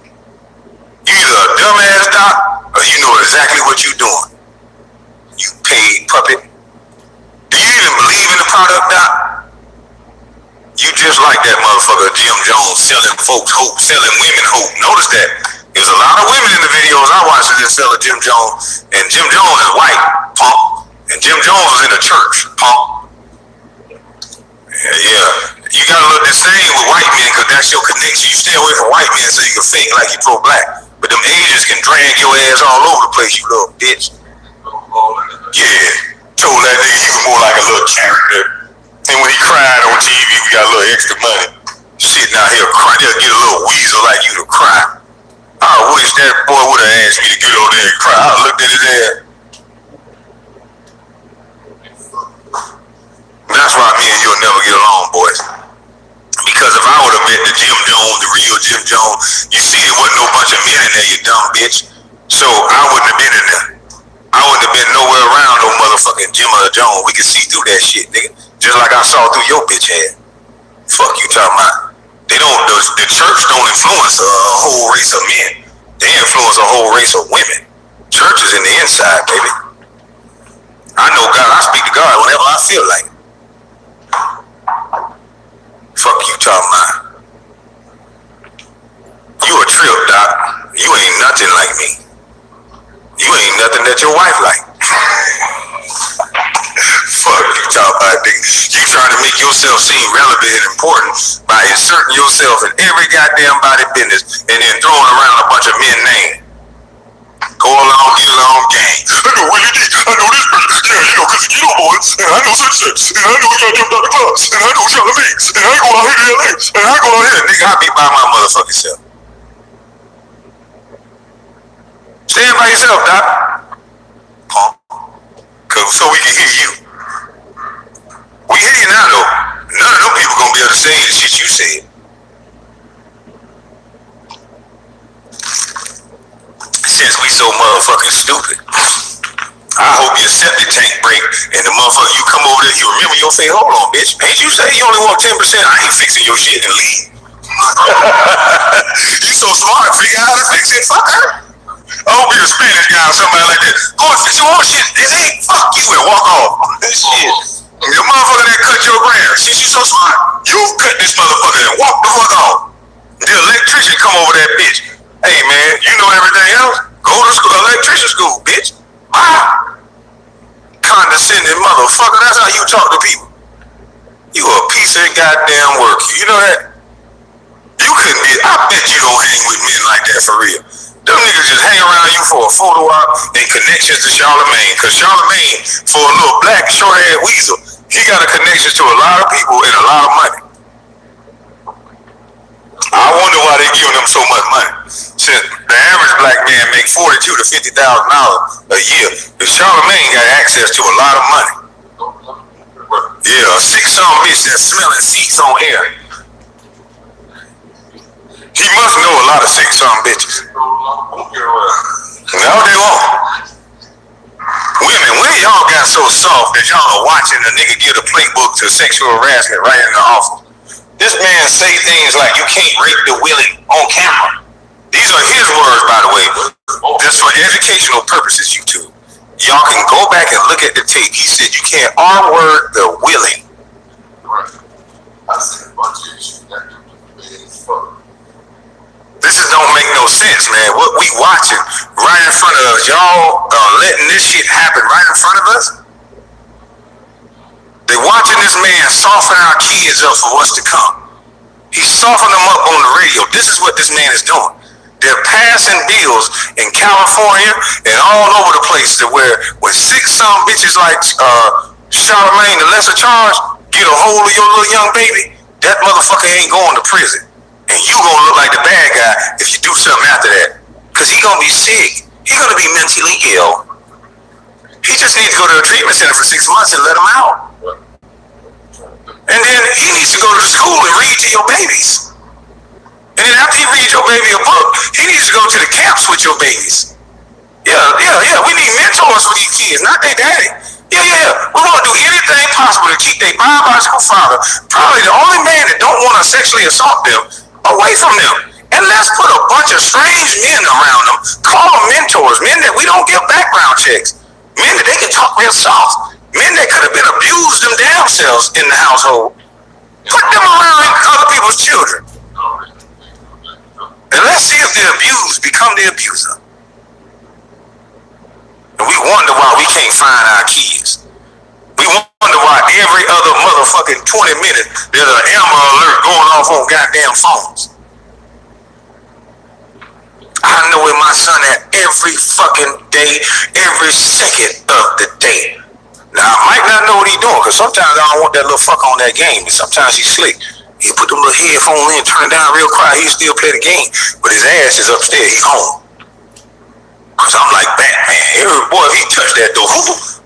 You either a dumbass, Doc, or you know exactly what you doing. You paid puppet. Do you even believe in the product, Doc? You just like that motherfucker Jim Jones selling folks hope, selling women hope. Notice that. There's a lot of women in the videos I watched that selling Jim Jones, and Jim Jones is white, punk. And Jim Jones was in the church, punk. Yeah. You gotta look the same with white men, cause that's your connection. You stay away from white men so you can fake like you pro-black. But them Asians can drag your ass all over the place, you little bitch. Yeah. Told that nigga he was more like a little character. And when he cried on TV, we got a little extra money. Sitting out here crying, they'll get a little weasel like you to cry. I wish that boy would have asked me to get over there and cry. I looked at his ass. That's why me and you'll never get along, boys. Because if I would have met the Jim Jones, the real Jim Jones, you see there wasn't no bunch of men in there, you dumb bitch. So I wouldn't have been in there. I wouldn't have been nowhere around no motherfucking Jim or Jones. We could see through that shit, nigga. Just like I saw through your bitch head. Fuck you talking about. The church don't influence a whole race of men. They influence a whole race of women. Church is in the inside, baby. I know God, I speak to God whenever I feel like it. Fuck you talking about. You a trip, Doc. You ain't nothing like me. You ain't nothing that your wife like. Fuck you talking about, nigga. You trying to make yourself seem relevant and important by inserting yourself in every goddamn body business and then throwing around a bunch of men names. Go along, get along, gang. I know Willie D. I know this person. Yeah, you know, cause you know boys. And I know such and such. And I know goddamn Dr. Claus. And I know Charlemagne. And I go out here to LA. And I go out here. Nigga, I be by my motherfucking self. Stand by yourself, Doc. Punk. So we can hear you. We hear you now, though. None of them people gonna be able to say the shit you said. Since we so motherfucking stupid. I hope your septic tank break and the motherfucker you come over there, you remember your face. Hold on, bitch. Ain't you say you only want 10%? I ain't fixing your shit and leave. You so smart, figure out how to fix it. Fuck her. I hope you're a Spanish guy or somebody like that. Go and fix your own shit. It ain't fuck you and walk off. Shit. Your motherfucker that cut your grass. She's so smart. You cut this motherfucker and walk the fuck off. The electrician come over that bitch. Hey man, you know everything else? Go to school, electrician school, bitch. Ah. Condescending motherfucker. That's how you talk to people. You a piece of goddamn work. You know that? You couldn't be. I bet you don't hang with men like that for real. Them niggas just hang around you for a photo op and connections to Charlemagne. Cause Charlemagne, for a little black short-haired weasel, he got a connection to a lot of people and a lot of money. I wonder why they giving them so much money. Since the average black man make $42,000 to $50,000 a year, the Charlemagne got access to a lot of money. Yeah, a 6-some bitch that's smelling seats on air. He must know a lot of 6-some bitches. No, they won't. Women y'all got so soft that y'all are watching a nigga get a playbook to sexual harassment right in the office. This man say things like you can't rape the willing on camera. These are his words, by the way. Just for educational purposes, YouTube. Y'all can go back and look at the tape. He said you can't R-word the willing. I said a bunch of shit that this don't make no sense, man. What we watching right in front of us, y'all letting this shit happen right in front of us. They watching this man soften our kids up for what's to come. He's softening them up on the radio. This is what this man is doing. They're passing bills in California and all over the place to where when 6-some bitches like Charlemagne, the lesser charge, get a hold of your little young baby, that motherfucker ain't going to prison. And you gonna look like the bad guy if you do something after that. Cause he gonna be sick. He gonna be mentally ill. He just needs to go to a treatment center for 6 months and let him out. And then he needs to go to school and read to your babies. And then after he reads your baby a book, he needs to go to the camps with your babies. Yeah. We need mentors for these kids, not their daddy. Yeah. We're gonna do anything possible to keep their biological father, probably the only man that don't want to sexually assault them, away from them. And let's put a bunch of strange men around them, call them mentors, men that we don't give background checks, men that they can talk real soft, men that could have been abused them damn selves in the household. Put them around other people's children. And let's see if the abused become the abuser. And we wonder why we can't find our kids. We wonder why every other motherfucking 20 minutes there's an Amber Alert going off on goddamn phones. I know where my son at every fucking day, every second of the day. Now, I might not know what he's doing, because sometimes I don't want that little fuck on that game, and sometimes he's slick. He put them little headphones in, turn it down real quiet, he still play the game, but his ass is upstairs, he's home. Because I'm like Batman. Boy, if he touched that door,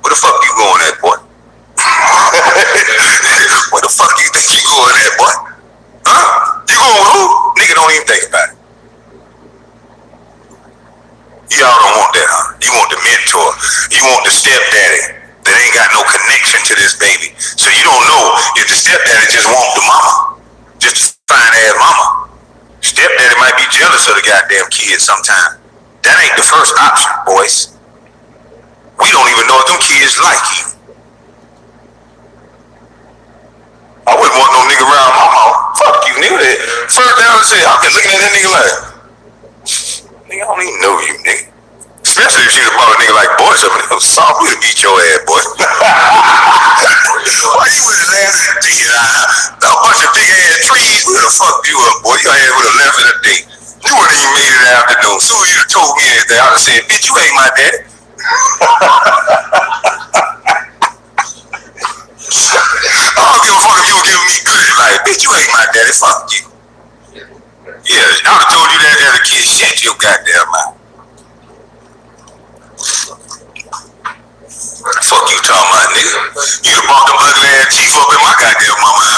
where the fuck you going at, boy? Where the fuck do you think you going at, boy? Huh? You going with who? Nigga, don't even think about it. Y'all don't want that, huh? You want the mentor. You want the stepdaddy that ain't got no connection to this baby. So you don't know if the stepdaddy just want the mama. Just fine ass mama. Stepdaddy might be jealous of the goddamn kid sometime. That ain't the first option, boys. We don't even know if them kids like you. I wouldn't want no nigga around my mom. Fuck you, nigga. First down and say, I've been looking at that nigga like, nigga, I don't even know you, nigga. Especially if you brought a nigga like Boyce up and it was soft, we'd beat your ass, boy. Why you would have laughed at the day? A bunch of big ass trees would have fucked you up, boy. Your ass would have left in a day. You wouldn't even made it in the afternoon. Soon as you told me anything, I would have said, bitch, you ain't my daddy. I don't give a fuck if you were giving me good advice. Bitch, you ain't my daddy. Fuck you. Yeah, I would have told you that as a kid. Shut your goddamn mouth. Fuck you talking about, nigga. You done brought them ugly ass teeth up in my goddamn mama.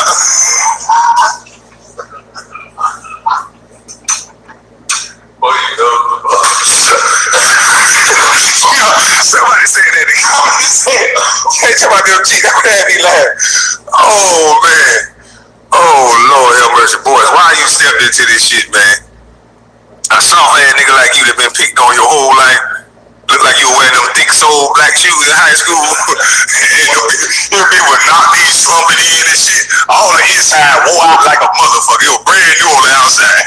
Somebody said that. Somebody them teeth. That would have me laugh. Oh man. Oh Lord, help me. versus Boyce. Why you stepped into this shit, man? A soft ass nigga like you that been picked on your whole life. Look like you were wearing them thick sole black shoes in high school. And them people knock these slumping in and shit. All the inside wore out like a motherfucker. It was brand new on the outside.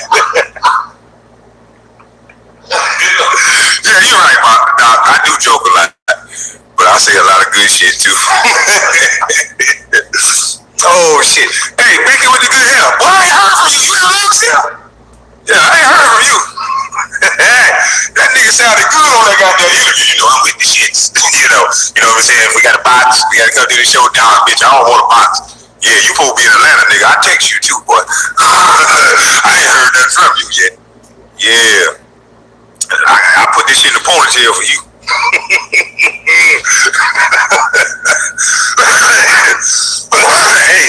Yeah, you're right, Bob. I do joke a lot. But I say a lot of good shit too. Oh shit. Hey, Becky with the good hair. Boy, I ain't heard from you. You know what? Yeah, I ain't heard from you. That nigga sounded good on that goddamn interview. You know, I'm with the shits. you know what I'm saying? If we got a box, we gotta come do the show down, bitch. I don't want a box. Yeah, you supposed to be in Atlanta, nigga. I text you too, boy. I ain't heard nothing from you yet. Yeah. I put this shit in the ponytail for you. Hey,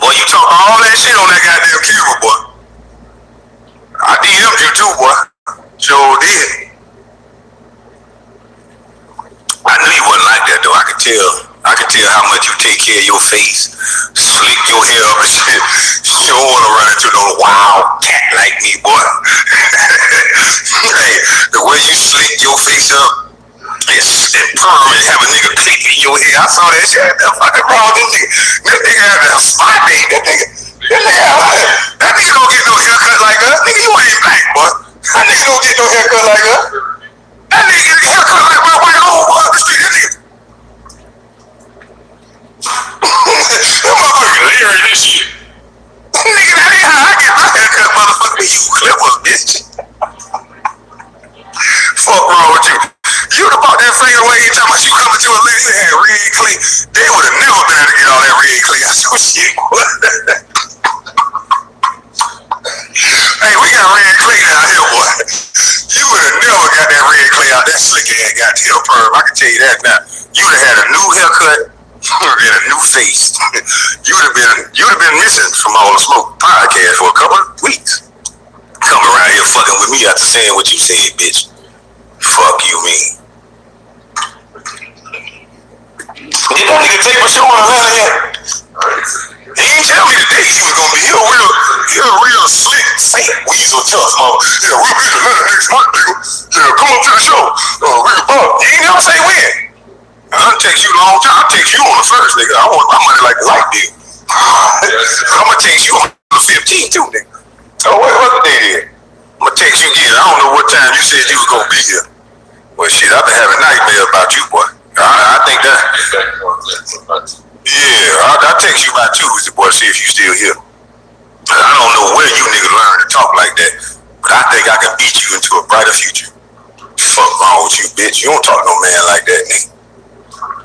boy, you talk all that shit on that goddamn camera, boy. I DM'd you too, boy. Sure did. I knew you wasn't like that, though. I could tell how much you take care of your face, slick your hair up and shit. You don't want to run into no wild cat like me, boy. Hey, the way you slick your face up and perm and have a nigga click in your hair. I saw that shit. That fucking wrong with this nigga. That nigga had a spot day. That nigga don't get no haircut like us. Nigga, you ain't black, boy. That nigga don't get no haircut like us. That nigga get a haircut like my white old boy on the street. That nigga. That motherfucker Larry this shit. Nigga, that ain't how I get my haircut, motherfucker. You clever bitch. Fuck wrong with you. You would have bought that fade away every time you coming to a lady that had red clay. They would have never been able to get all that red clay out your shit. Hey, we got red clay down here, boy. You would have never got that red clay out that slick ass goddamn perm. I can tell you that now. You would have had a new haircut and a new face. You would have been missing from all the smoke podcast for a couple of weeks. Come around here fucking with me after saying what you said, bitch. Fuck you, mean. Did that nigga take my show on Atlanta yet? He didn't tell me today he was gonna be here. Real slick, fake weasel tough, mama. Yeah, we'll be in Atlanta next month, nigga. Yeah, come up to the show. He ain't never say when. I'll text you a long time. I'll text you on the first, nigga. I want my money like the light bill. I'm gonna text you on the 15th too, nigga. Oh, what the day is? I'm gonna text you again. I don't know what time you said you was gonna be here. Well, shit, I've been having nightmares about you, boy. I think that. Yeah, I'll text you by Tuesday, boy, see if you still here. I don't know where you niggas learn to talk like that, but I think I can beat you into a brighter future. Fuck wrong with you, bitch. You don't talk to no man like that, nigga.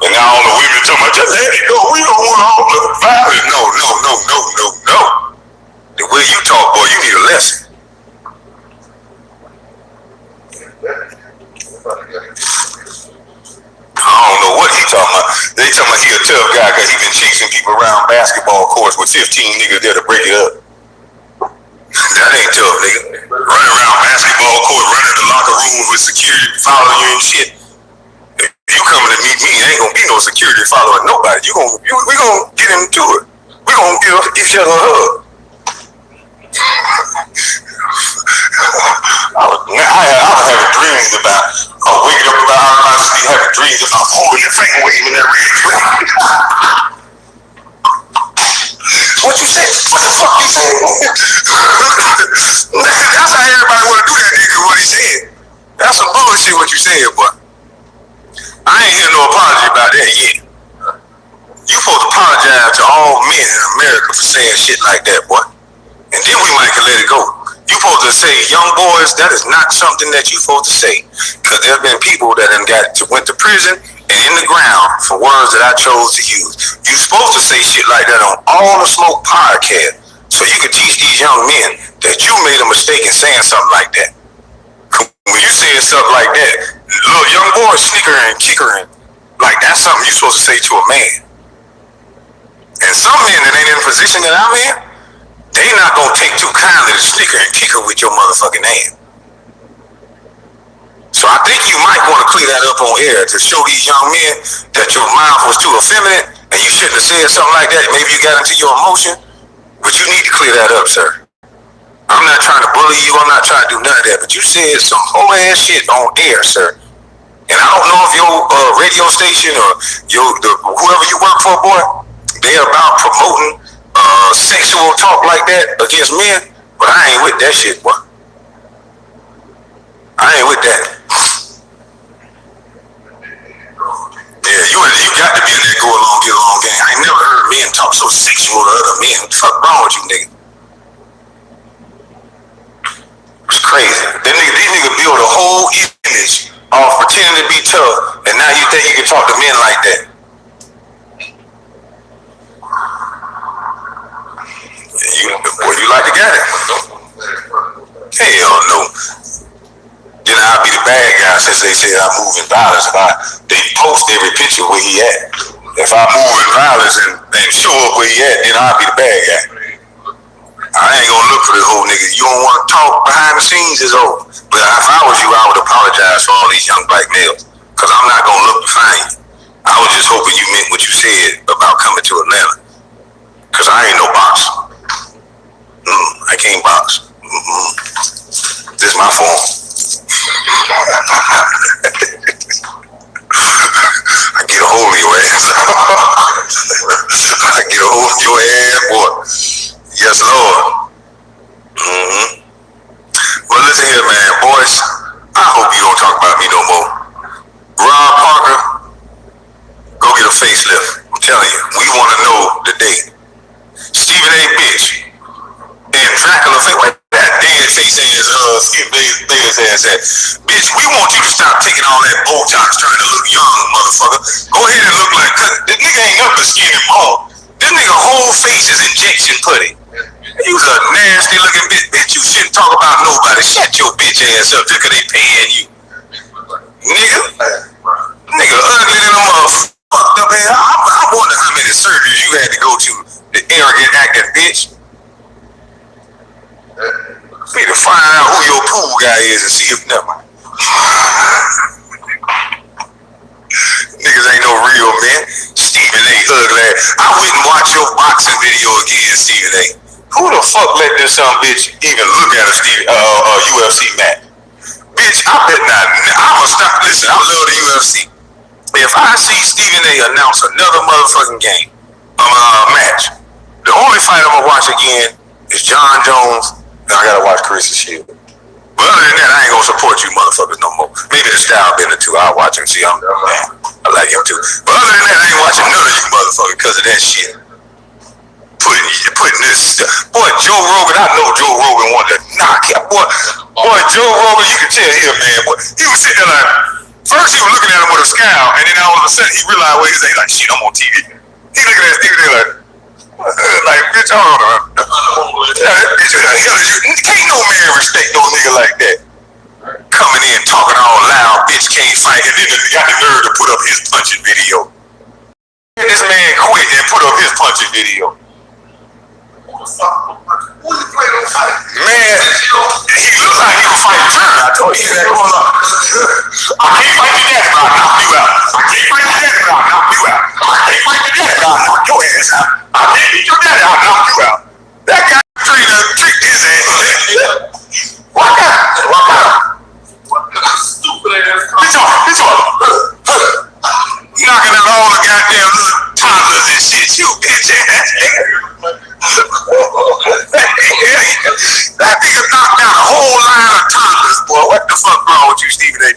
And now all the women talking about, just let it go. We don't want all the violence. No. The way you talk, boy, you need a lesson. I don't know what he talking about. They talking about he a tough guy because he been chasing people around basketball courts with 15 niggas there to break it up. That ain't tough, nigga. Running around basketball court, running the locker rooms with security following you and shit. If you coming to meet me, ain't gonna be no security following nobody. We gonna get into it. We gonna give each other a hug. I was having dreams about waking up about I was having dreams about holding your finger waving that red flag. What you say? What the fuck you say? That's how everybody wanna do that nigga what he said. That's some bullshit what you said, boy. I ain't hear no apology about that yet. You supposed to apologize to all men in America for saying shit like that, boy. And then we might can let it go. You supposed to say, young boys, that is not something that you supposed to say. Because there have been people that went to prison and in the ground for words that I chose to use. You supposed to say shit like that on All the Smoke podcast so you can teach these young men that you made a mistake in saying something like that. When you say something like that, little young boy snickering, kickering, like that's something you supposed to say to a man. And some men that ain't in the position that I'm in, they not gonna take too kindly to snicker and kicker with your motherfucking hand. So I think you might want to clear that up on air to show these young men that your mouth was too effeminate and you shouldn't have said something like that. Maybe you got into your emotion But you need to clear that up, sir. I'm not trying to bully you. I'm not trying to do none of that. But you said some whole ass shit on air, sir. And I don't know if your radio station or whoever you work for, boy, they're about promoting sexual talk like that against men. But I ain't with that shit, boy. I ain't with that. Yeah, you got to be in that go along, get along game. I ain't never heard men talk so sexual to other men. What the fuck wrong with you, nigga? It's crazy. These niggas build a whole image off pretending to be tough, and now you think you can talk to men like that. Boy, you like the guy? Hell no. Then I'll be the bad guy since they said I move in violence. They post every picture where he at. If I move in violence and show up where he at, then I'll be the bad guy. I ain't gonna look for this whole nigga. You don't want to talk behind the scenes, it's over. But if I was you, I would apologize for all these young black males. Cause I'm not gonna look to find you. I was just hoping you meant what you said about coming to Atlanta. Cause I ain't no boxer. I can't box. This is my form. I get a hold of your ass. I get a hold of your ass, boy. Yes, Lord. Well, listen here, man. Boyce, I hope you don't talk about me no more. Rob Parker, go get a facelift. I'm telling you, we want to know the date. Stephen A. Bitch and Dracula face. What that dead face ass, Stephen Davis ass at? Bitch, we want you to stop taking all that Botox trying to look young, motherfucker. Go ahead and look like, cause the nigga ain't nothing but skin and bone. This nigga whole face is injection pudding. You's a nasty looking bitch. Bitch, you shouldn't talk about nobody. Shut your bitch ass up just cause they paying you. Nigga ugly than a motherfucker. Fucked up ass. I wonder how many surgeries you had to go to, the arrogant acting bitch. Need to find out who your pool guy is and see if never. Niggas ain't no real man. Stephen A. ugly ass. I wouldn't watch your boxing video again, Stephen A. Who the fuck let this son bitch even look at a UFC match? Bitch, I bet not. I'ma stop. Listen, I love the UFC. If I see Stephen A. announce another motherfucking game, match, the only fight I'm gonna watch again is John Jones, and I gotta watch Carissa Shield. But other than that, I ain't gonna support you motherfuckers no more. Maybe the style bender too. I'll watch him. See, I like him too. But other than that, I ain't watching none of you motherfuckers because of that shit. Putting this stuff. Boy, Joe Rogan, I know Joe Rogan wanted to knock him. Boy, Joe Rogan, you can tell here, man. Boy, he was sitting there like, first he was looking at him with a scowl, and then all of a sudden he realized what he was saying. Like, shit, I'm on TV. He looking at Stephen A. like, bitch, hold on. Can't no man respect no nigga like that. Coming in talking all loud, bitch can't fight, and then got the nerve to put up his punching video. This man quit and put up his punching video. Man, he looked like he was fighting Turner. I told you that going on. I can't fight the daddy, but I'll knock you out. I can't fight the daddy, but I'll knock you out. I can't fight the daddy, but I'll knock your ass out. I can't beat your daddy, I'll knock you out. That guy tricked his ass. Walk out. What stupid ass. Bitch on. Knocking out all the goddamn little toddlers and shit. You bitch ass nigga. That nigga knocked out a whole line of toddlers, boy. What the fuck wrong with you, Stephen A?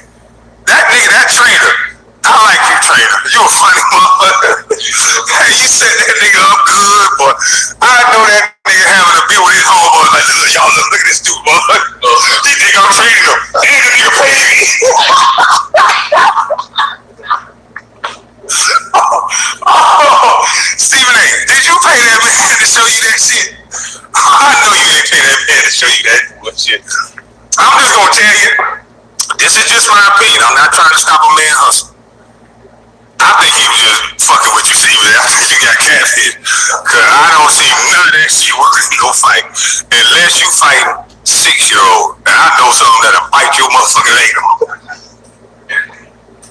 That nigga, that trainer, I like you, trainer. You a funny motherfucker. Hey, you set that nigga up good, boy. I know that nigga having a beer with his homeboy. Like, y'all look at this dude, motherfucker. He think I'm training him. And the nigga paid me. Stephen A, did you pay that man to show you that shit? I know you didn't pay that man to show you that bullshit. I'm just gonna tell you, this is just my opinion. I'm not trying to stop a man hustle. I think he was just fucking with you, Stephen A. I think you got catfish. Cause I don't see none of that shit working in no fight. Unless you fight 6-year-old. And I know some that'll bite your motherfucking leg off.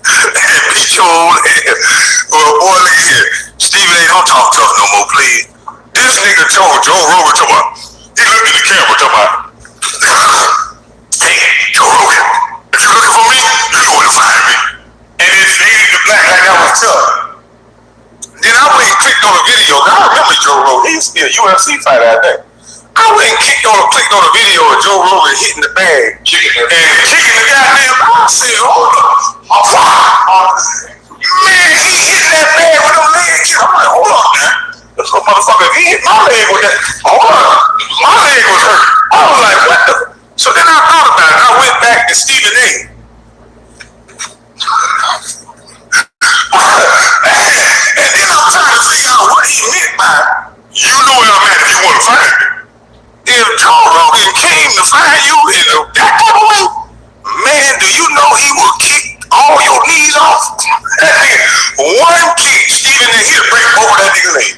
And beat your old ass. Well, boy, look here. Stephen A, don't talk tough no more, please. This this nigga told Joe Rogan, talking about, he looked in the camera, talking about, hey, Joe Rogan, if you're looking for me, you know where to find me. And then faded to black like that was tough. Then I went and clicked on a video. I remember Joe Rogan. He used to be a UFC fighter, I think. I went and clicked on a video of Joe Rogan hitting the bag and kicking the goddamn. I said, hold up. Man, he hitting that bag with them legs. I'm like, hold on, man. This little motherfucker, he hit my leg with that. Hold on. My leg was hurt. I was like, what the? So then I thought about it. I went back to Stephen A. And then I'm trying to figure out what he meant by, you know where I'm at if you want to find me. If Joe Rogan came to find you in that type of way, man, do you know he will kick all your knees off? That nigga, one kick, Stephen A, he'll break both of that nigga leg.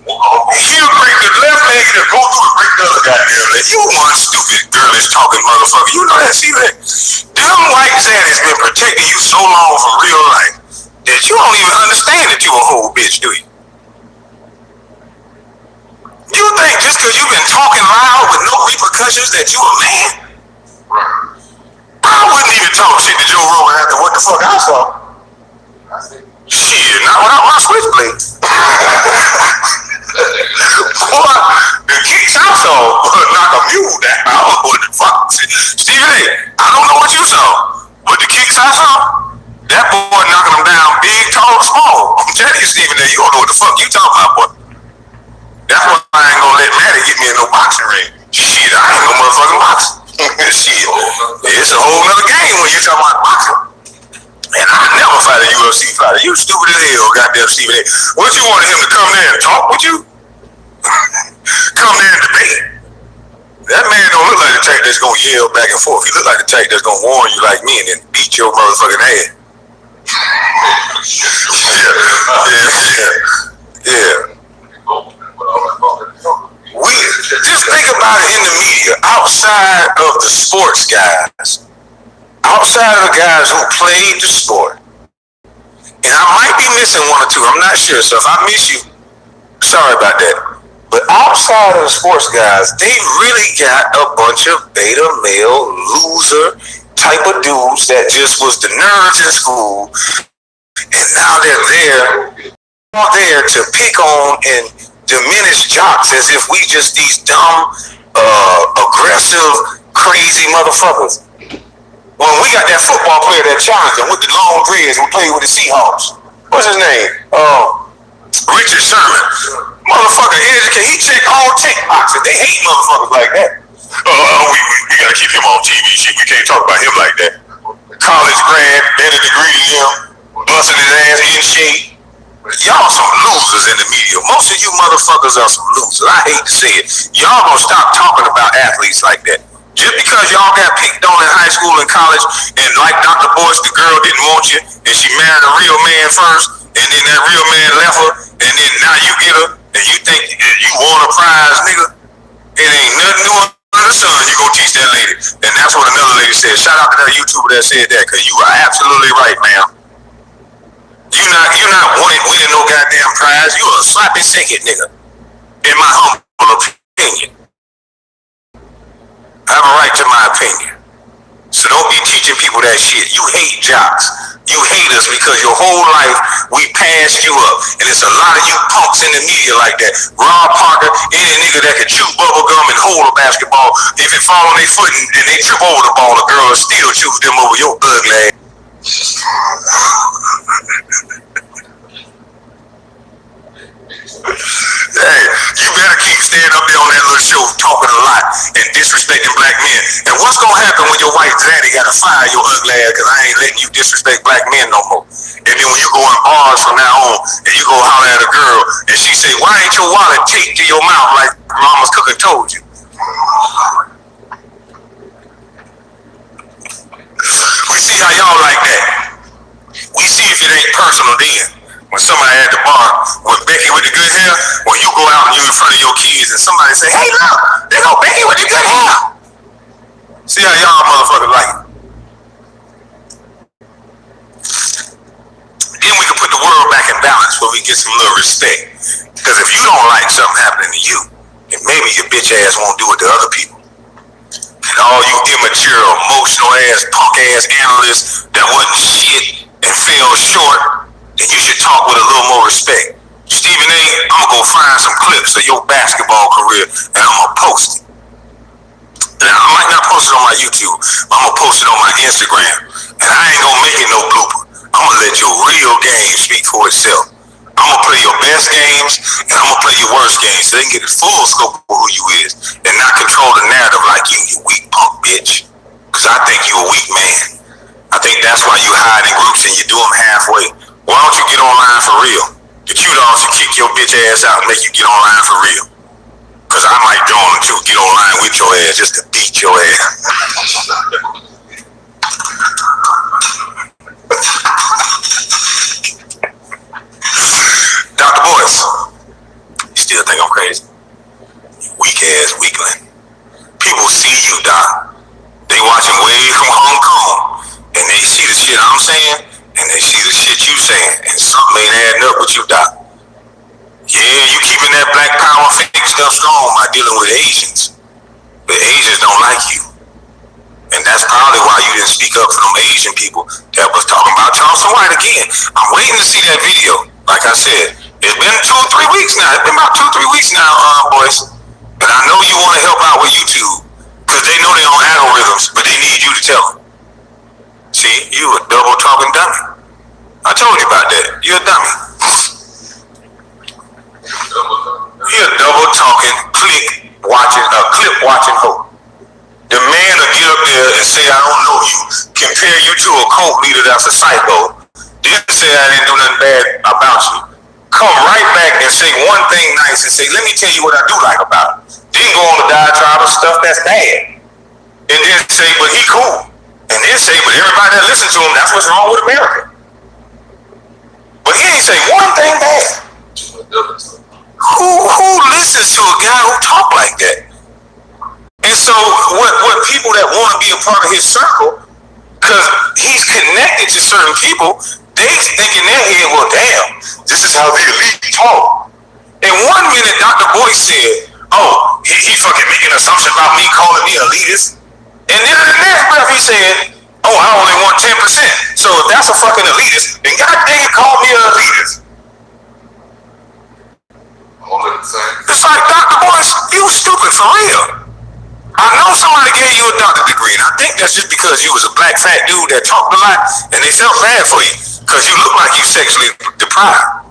He'll break the left leg and he'll go through and break the other goddamn leg. You one stupid girlish talking motherfucker. You know that, Stephen A? Them white zaddies been protecting you so long from real life that you don't even understand that you a whole bitch, do you? You think just because you've been talking loud with no repercussions that you a man? I wouldn't even talk shit to Joe Rogan after what the fuck I saw. Shit, not without my switchblade. Boy, the kicks I saw would knock a mule down. I don't know what the fuck. Stephen A, I don't know what you saw, but the kicks I saw, that boy knocking them down big, tall, small. I'm telling you, Stephen A, you don't know what the fuck you talking about, boy. That's why I ain't gonna let Maddie get me in no boxing ring. Shit, I ain't no motherfucking boxing. Shit, it's a whole nother game when you talking about boxing. Man, I never fight a UFC fighter. You stupid as hell, goddamn Stephen A. What you wanted him to come there and talk with you? Come there and debate. That man don't look like the type that's gonna yell back and forth. He look like the type that's gonna warn you like me and then beat your motherfucking ass. Yeah. We just think about it in the media, outside of the sports guys, outside of the guys who played the sport, and I might be missing one or two, I'm not sure, so if I miss you, sorry about that. But outside of the sports guys, they really got a bunch of beta male loser type of dudes that just was the nerds in school, and now they're there to pick on and diminish jocks as if we just these dumb, aggressive, crazy motherfuckers. When we got that football player that challenged him with the long dreads who played with the Seahawks. What's his name? Richard Sherman. Motherfucker, he checked all tech boxes. They hate motherfuckers like that. We gotta keep him on TV shit. We can't talk about him like that. College grad, better degree than him, busting his ass in shape. Y'all some losers in the media. Most of you motherfuckers are some losers. I hate to say it. Y'all gonna stop talking about athletes like that. Just because y'all got picked on in high school and college, and like Dr. Boyce, the girl didn't want you, and she married a real man first, and then that real man left her, and then now you get her, and you think you won a prize, nigga. It ain't nothing new under the sun. You go teach that lady. And that's what another lady said. Shout out to that YouTuber that said that, because you are absolutely right, ma'am. You're not winning no goddamn prize. You a sloppy second nigga. In my humble opinion. I have a right to my opinion. So don't be teaching people that shit. You hate jocks. You hate us because your whole life we passed you up. And there's a lot of you punks in the media like that. Rob Parker, any nigga that can chew bubble gum and hold a basketball. If it fall on their foot and they trip over the ball, a girl will still choose them over your ugly ass. Hey, you better keep staying up there on that little show talking a lot and disrespecting black men. And what's gonna happen when your white daddy gotta fire your ugly ass because I ain't letting you disrespect black men no more? And then when you go in bars from now on and you go holler at a girl and she say, why ain't your wallet taped to your mouth like Mama's cooker told you? We see how y'all like that. We see if it ain't personal then. When somebody at the bar with Becky with the good hair, when you go out and you in front of your kids and somebody say, hey look, there go Becky with the good hair. See how y'all motherfuckers like it. Then we can put the world back in balance where we get some little respect. Because if you don't like something happening to you, then maybe your bitch ass won't do it to other people. And all you immature, emotional ass, punk ass analysts that wasn't shit and fell short, then you should talk with a little more respect. Stephen A., I'm gonna go find some clips of your basketball career and I'm gonna post it. Now, I might not post it on my YouTube, but I'm gonna post it on my Instagram. And I ain't gonna make it no blooper. I'm gonna let your real game speak for itself. I'm gonna play your best games and I'm gonna play your worst games so they can get the full scope of who you is and not control the narrative like you weak punk bitch. Cause I think you a weak man. I think that's why you hide in groups and you do them halfway. Why don't you get online for real? The Q-Dogs should kick your bitch ass out and make you get online for real. Cause I might join them too, get online with your ass just to beat your ass. Dr. Boyce, you still think I'm crazy? You weak ass weakling. People see you, Doc. They watching way from Hong Kong, and they see the shit I'm saying, and they see the shit you saying, and something ain't adding up with you, Doc. Yeah, you keeping that black power fake stuff strong by dealing with Asians. But Asians don't like you. And that's probably why you didn't speak up for them Asian people that was talking about Charleston White again. I'm waiting to see that video. Like I said, it's been 2 or 3 weeks now. It's been about 2 or 3 weeks now, Boyce. And I know you want to help out with YouTube. Because they know they own algorithms, but they need you to tell them. See, you a double talking dummy. I told you about that. You're a dummy. You're a double talking, clip watching hoe. The man will get up there and say, I don't know you, compare you to a cult leader that's a psycho, then say I didn't do nothing bad about you. Come right back and say one thing nice and say, let me tell you what I do like about it. Then go on the diatribe of stuff that's bad. And then say, but he cool. And then say, but everybody that listens to him, that's what's wrong with America. But he ain't say one thing bad. Who listens to a guy who talk like that? And so what people that want to be a part of his circle, because he's connected to certain people, they think in their head, well, damn, this is how the elite talk. And 1 minute, Dr. Boyce said, oh, he fucking making an assumption about me calling me elitist. And then in the next breath, he said, oh, I only want 10%. So if that's a fucking elitist, then God dang it, call me an elitist. It's like, Dr. Boyce, you stupid for real. I know somebody gave you a doctorate degree, and I think that's just because you was a black fat dude that talked a lot, and they felt bad for you, because you look like you sexually deprived.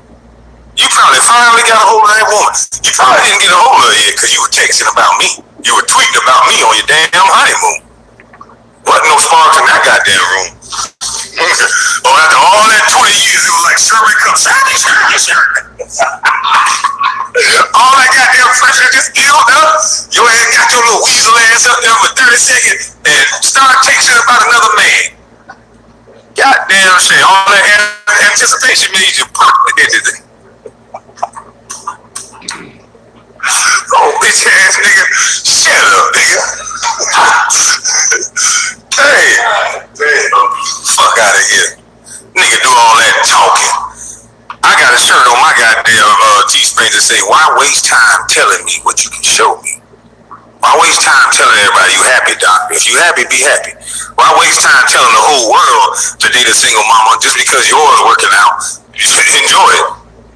You probably finally got a hold of that woman. You probably didn't get a hold of her yet, because you were texting about me. You were tweeting about me on your damn honeymoon. Wasn't no sparks in that goddamn room. Oh, after all that 20 years, it was like Sherman comes, all that goddamn pressure just built up. Your ass got your little weasel ass up there for 30 seconds and start texting about another man. Goddamn shit. All that anticipation made you pop into the oh, bitch ass nigga. Shut up, nigga. Hey, fuck out of here. Nigga do all that talking. I got a shirt on my goddamn G-string to say, why waste time telling me what you can show me? Why waste time telling everybody you happy, Doc? If you happy, be happy. Why waste time telling the whole world to date a single mama just because yours working out? Enjoy it.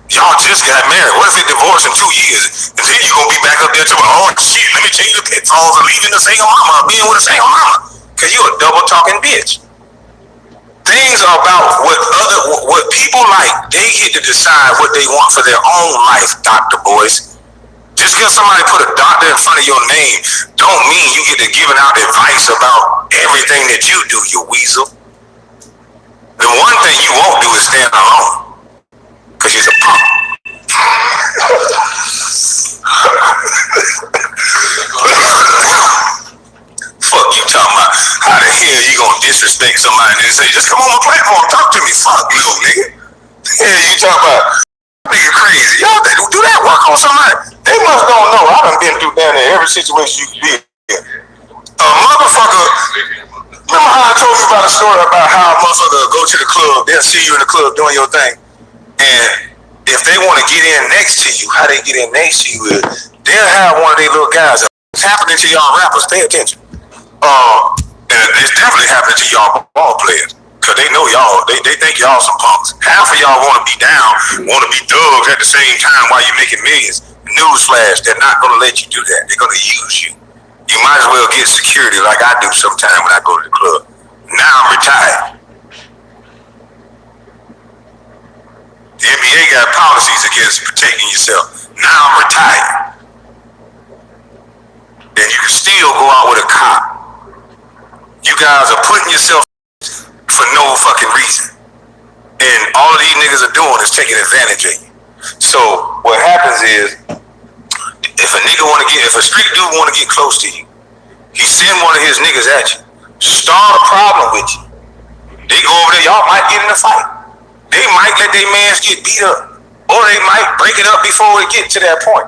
Y'all just got married. What if it divorced in 2 years? And then you gonna be back up there talking, oh shit, let me tell you the pitfalls of leaving a single mama, being with a single mama. Cause you a double talking bitch. Things are about what people like. They get to decide what they want for their own life, Dr. Boyce. Just because somebody put a doctor in front of your name don't mean you get to giving out advice about everything that you do, you weasel. The one thing you won't do is stand alone. Cause you're a punk. Fuck you talking about? How the hell you gonna disrespect somebody and say, just come on my platform, talk to me? Fuck no, nigga. Yeah, you talking about nigga crazy. Y'all do that work on somebody? They must don't know. I done been through down there every situation you can be in. A motherfucker, remember how I told you about a story about how a motherfucker go to the club, they'll see you in the club doing your thing, and if they want to get in next to you, how they get in next to you is they'll have one of their little guys. It's happening to y'all rappers. Pay attention. And it's definitely happening to y'all ball players. Cause they know y'all, they think y'all some punks. Half of y'all want to be down, want to be thugs at the same time while you're making millions. Newsflash, they're not gonna let you do that. They're gonna use you. You might as well get security like I do sometimes when I go to the club. Now I'm retired. The NBA got policies against protecting yourself. Now I'm retired. And you can still go out with a cop. You guys are putting yourself for no fucking reason. And all of these niggas are doing is taking advantage of you. So what happens is, if a street dude wanna get close to you, he send one of his niggas at you, start a problem with you. They go over there, y'all might get in a fight. They might let their mans get beat up. Or they might break it up before it get to that point.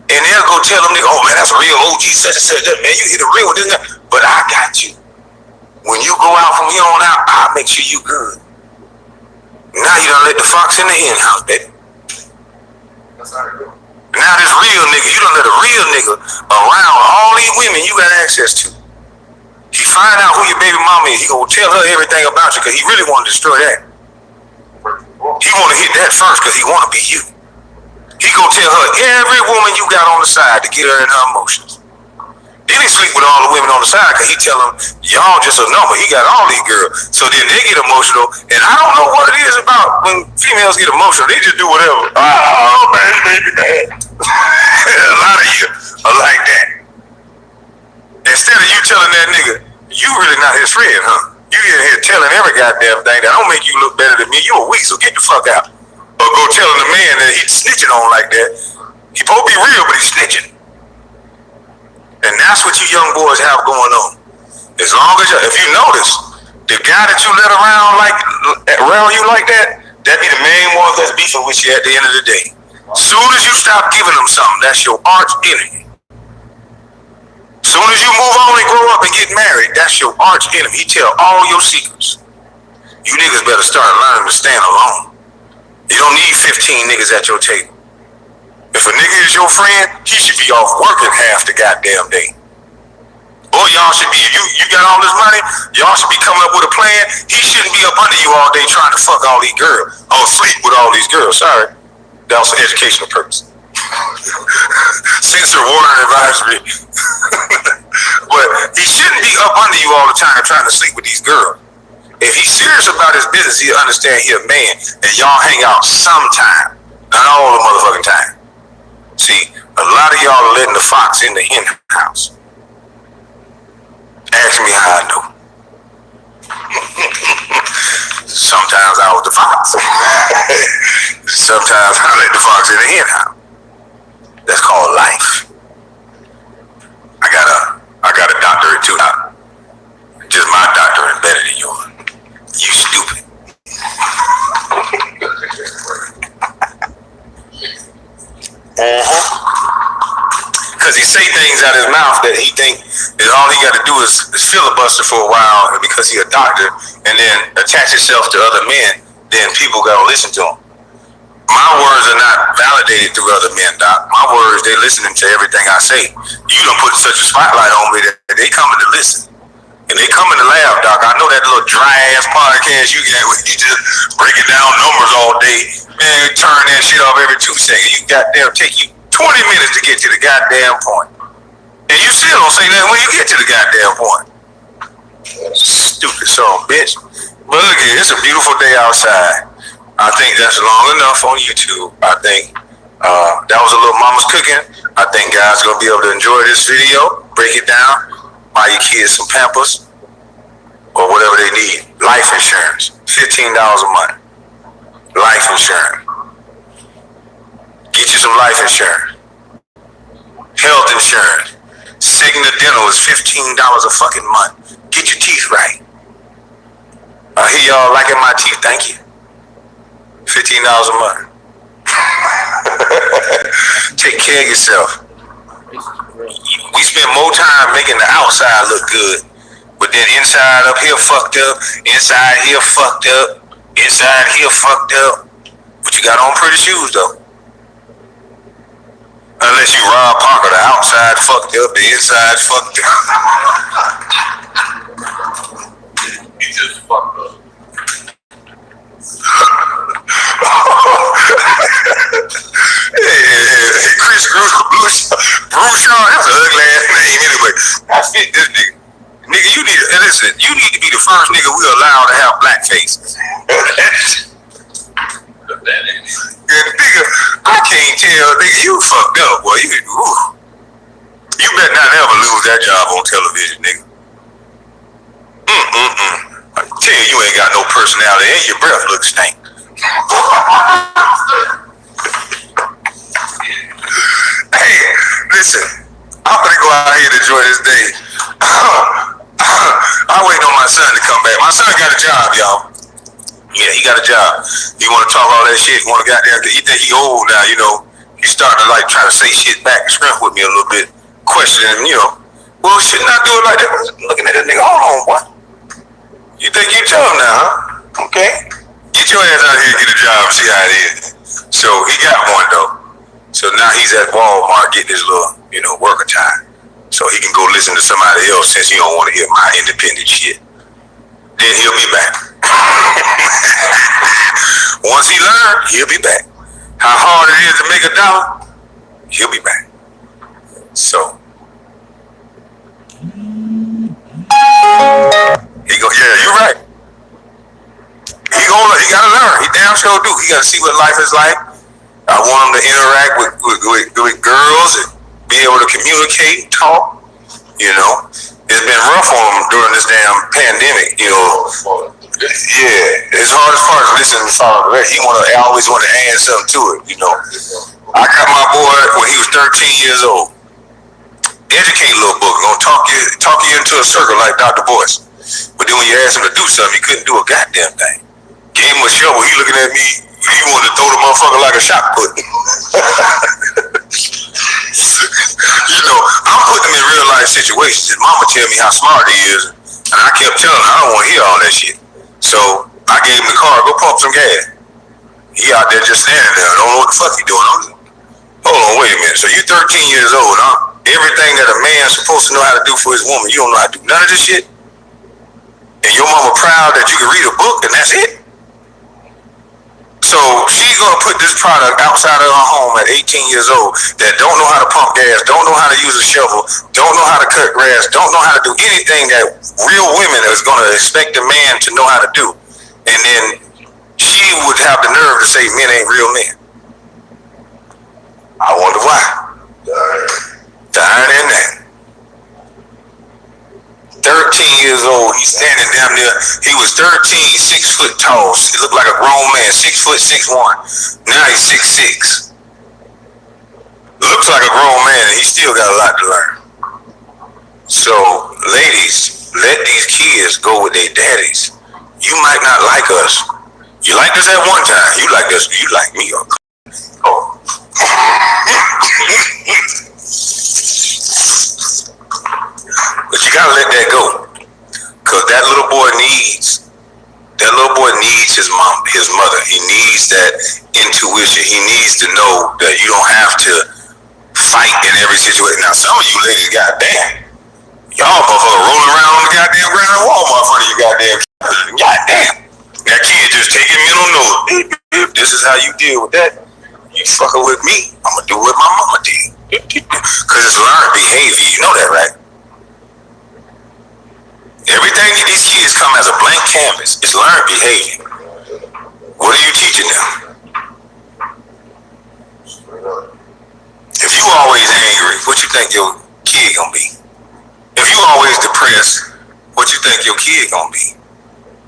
And they'll go tell them, nigga, oh man, that's a real OG such and such, man, you hit a real with this and that. But I got you. When you go out from here on out, I'll make sure you good. Now you done let the fox in the hen house, baby. That's how it goes. Now this real nigga, you done let a real nigga around all these women you got access to. He find out who your baby mama is, he gonna tell her everything about you because he really want to destroy that. He want to hit that first because he want to be you. He gonna tell her every woman you got on the side to get her in her emotions. Then he sleep with all the women on the side because he tell them, y'all just a number. He got all these girls. So then they get emotional. And I don't know what it is about when females get emotional. They just do whatever. Oh, man, baby, man. A lot of you are like that. Instead of you telling that nigga, you really not his friend, huh? You in here telling every goddamn thing that don't make you look better than me. You a weak, so get the fuck out. Or go telling the man that he's snitching on like that. He supposed to be real, but he's snitching. And that's what you young boys have going on. As long as if you notice, the guy that you let around you like that be the main one that's beefing with you at the end of the day. Soon as you stop giving them something, that's your arch enemy. Soon as you move on and grow up and get married, that's your arch enemy. He tell all your secrets. You niggas better start learning to stand alone. You don't need 15 niggas at your table. If a nigga is your friend, he should be off working half the goddamn day. Or y'all should be, if you got all this money, y'all should be coming up with a plan. He shouldn't be up under you all day trying to fuck all these girls. Or sleep with all these girls. Sorry. That was for educational purpose. Censor warning advisory. But he shouldn't be up under you all the time trying to sleep with these girls. If he's serious about his business, he'll understand he's a man and y'all hang out sometime. Not all the motherfucking time. See, a lot of y'all are letting the fox in the hen house. Ask me how I know. Sometimes I was the fox. Sometimes I let the fox in the hen house. That's called life. I got a doctorate too. Just my doctorate better than yours. You stupid. Because he say things out of his mouth that he think that all he got to do is filibuster for a while because he a doctor, and then attach himself to other men. Then people got to listen to him. My words are not validated through other men, Doc. My words, they listening to everything I say. You done put such a spotlight on me that they coming to listen. And they coming to laugh, Doc. I know that little dry-ass podcast you got where you just breaking down numbers all day. Man, turn that shit off every 2 seconds. You goddamn take you 20 minutes to get to the goddamn point. And you still don't say nothing when you get to the goddamn point. Stupid son, bitch. But look here, it's a beautiful day outside. I think that's long enough on YouTube. I think that was a little mama's cooking. I think guys are going to be able to enjoy this video, break it down, buy your kids some Pampers or whatever they need. Life insurance, $15 a month. Life insurance. Get you some life insurance. Health insurance. Cigna Dental is $15 a fucking month. Get your teeth right. I hear y'all liking my teeth. Thank you. $15 a month. Take care of yourself. We spend more time making the outside look good, but then inside up here fucked up, inside here fucked up, inside here fucked up. But you got on pretty shoes though. Unless you Rob Parker, the outside fucked up, the inside fucked up. He just fucked up. Hey, Chris Bruce, that's an ugly ass name anyway. I fit this nigga. Nigga, you need to be the first nigga we allow to have blackface. Nigga, I can't tell, nigga, you fucked up, boy. You better not ever lose that job on television, nigga. I tell you, you ain't got no personality and your breath looks stank. Hey, listen, I'm gonna go out here and enjoy this day. I'm waiting on my son to come back. My son got a job, y'all. Yeah, he got a job. He want to talk all that shit. He want to goddamn. He think he old now, you know. He starting to like try to say shit back and scrimp with me a little bit, questioning, you know. Well, shouldn't I do it like that? Looking at this nigga, hold on, boy. You think you tough now, huh? Okay. Get your ass out here and get a job and see how it is. So he got one though. So now he's at Walmart getting his little, you know, worker time. So he can go listen to somebody else since he don't want to hear my independent shit. Then he'll be back. Once he learns, he'll be back. How hard it is to make $1, he'll be back. So yeah, you're right. He gotta learn. He damn sure do. He gotta see what life is like. I want him to interact with girls and be able to communicate, talk. You know, it's been rough on him during this damn pandemic. You know, yeah, it's hard as far as listening to Father. He always want to add something to it. You know, I got my boy when he was 13 years old. Educate little book, gonna talk you into a circle like Dr. Boyce. But then when you asked him to do something, he couldn't do a goddamn thing. Gave him a shovel, he looking at me, he wanted to throw the motherfucker like a shot put. You know, I'm putting him in real life situations. His mama tell me how smart he is, and I kept telling her I don't want to hear all that shit. So I gave him the car, go pump some gas. He out there just standing there, don't know what the fuck he doing. Hold on, wait a minute. So you 13 years old, huh? Everything that a man's supposed to know how to do for his woman, you don't know how to do none of this shit? And your mama proud that you can read a book and that's it? So she's gonna put this product outside of her home at 18 years old that don't know how to pump gas, don't know how to use a shovel, don't know how to cut grass, don't know how to do anything that real women is gonna expect a man to know how to do. And then she would have the nerve to say men ain't real men. I wonder why. Dying in that. 13 years old, he's standing down there. He was 13, 6 foot tall. He looked like a grown man, 6 foot 6'1". Now he's 6'6". Looks like a grown man, and he still got a lot to learn. So, ladies, let these kids go with their daddies. You might not like us. You liked us at one time. You like us. You like me. Oh. But you gotta let that go, cause that little boy needs his mother. He needs that intuition. He needs to know that you don't have to fight in every situation. Now, some of you ladies, goddamn, y'all motherfucker rolling around on the goddamn ground in Walmart in front of you, goddamn. That kid just taking mental note. If this is how you deal with that, you fucking with me, I'ma do what my mama did. Cause it's learned behavior. You know that, right? Everything that these kids come as a blank canvas. It's learned behavior. What are you teaching them? If you always angry, what you think your kid gonna be? If you always depressed, what you think your kid gonna be?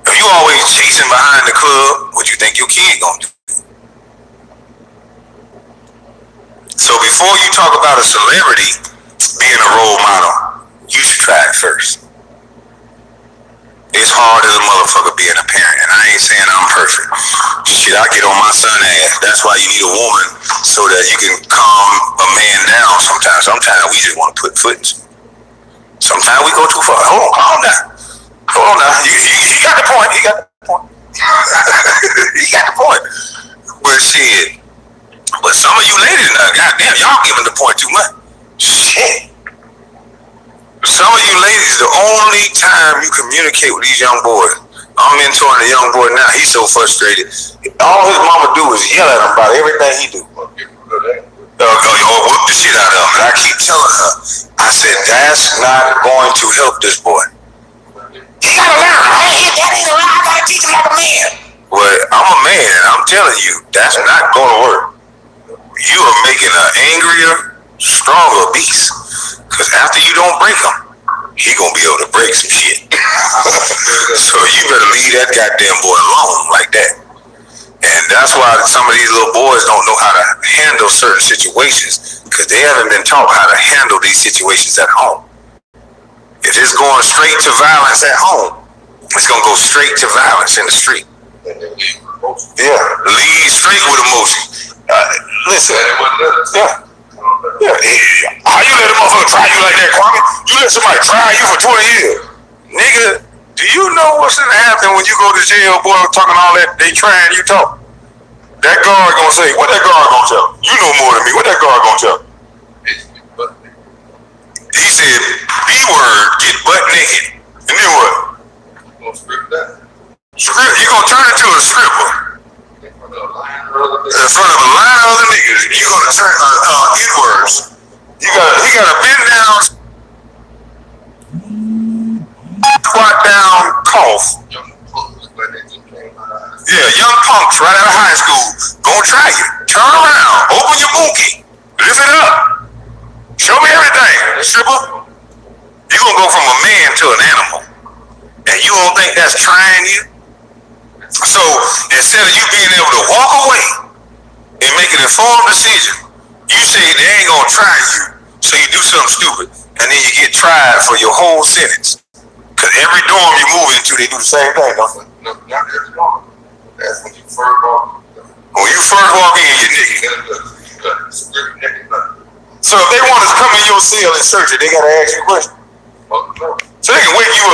If you always chasing behind the club, what you think your kid gonna do? So before you talk about a celebrity being a role model, you should try it first. It's hard as a motherfucker being a parent, and I ain't saying I'm perfect. Shit, I get on my son's ass. That's why you need a woman so that you can calm a man down sometimes. Sometimes we just want to put foot in. Sometimes we go too far. Hold on, calm down. Hold on now. He got the point. He got the point. He got the point. But shit. But some of you ladies now, goddamn, y'all giving the point too much. Shit. Some of you ladies, the only time you communicate with these young boys, I'm mentoring a young boy now. He's so frustrated. All his mama do is yell at him about everything he do. Or whoop the shit out of him. And I keep telling her, I said, that's not going to help this boy. He gotta learn. That ain't allowed. I gotta teach him like a man. Well, I'm a man, and I'm telling you, that's not gonna work. You are making an angrier, stronger beast. Because after you don't break him, he gonna be able to break some shit. So you better leave that goddamn boy alone like that. And that's why some of these little boys don't know how to handle certain situations, because they haven't been taught how to handle these situations at home. If it's going straight to violence at home, it's gonna go straight to violence in the street. Yeah, lead straight with emotion. Listen, yeah. How you let a motherfucker try you like that, Kwame? You let somebody try you for 20 years. Nigga, do you know what's gonna happen when you go to jail, boy, talking all that, they trying you talk? That guard gonna say, what that guard gonna tell? You know more than me, what that guard gonna tell? He said, B-word, get butt naked. And then what? You gonna turn into a stripper. In front of a line of other niggas, you gonna turn N-words. He gotta bend down, squat down, cough. Yeah, young punks right out of high school. Gonna try you. Turn around, open your bookie, lift it up. Show me everything, stripper. You gonna go from a man to an animal. And you don't think that's trying you? So instead of you being able to walk away and make an informed decision, you say they ain't gonna try you, so you do something stupid, and then you get tried for your whole sentence. Cause every dorm you move into, they do the same thing, don't they? No, not every dorm. That's when you first walk. When you first walk in, you're naked. So if they want to come in your cell and search it, they gotta ask you questions. So they can wake you up.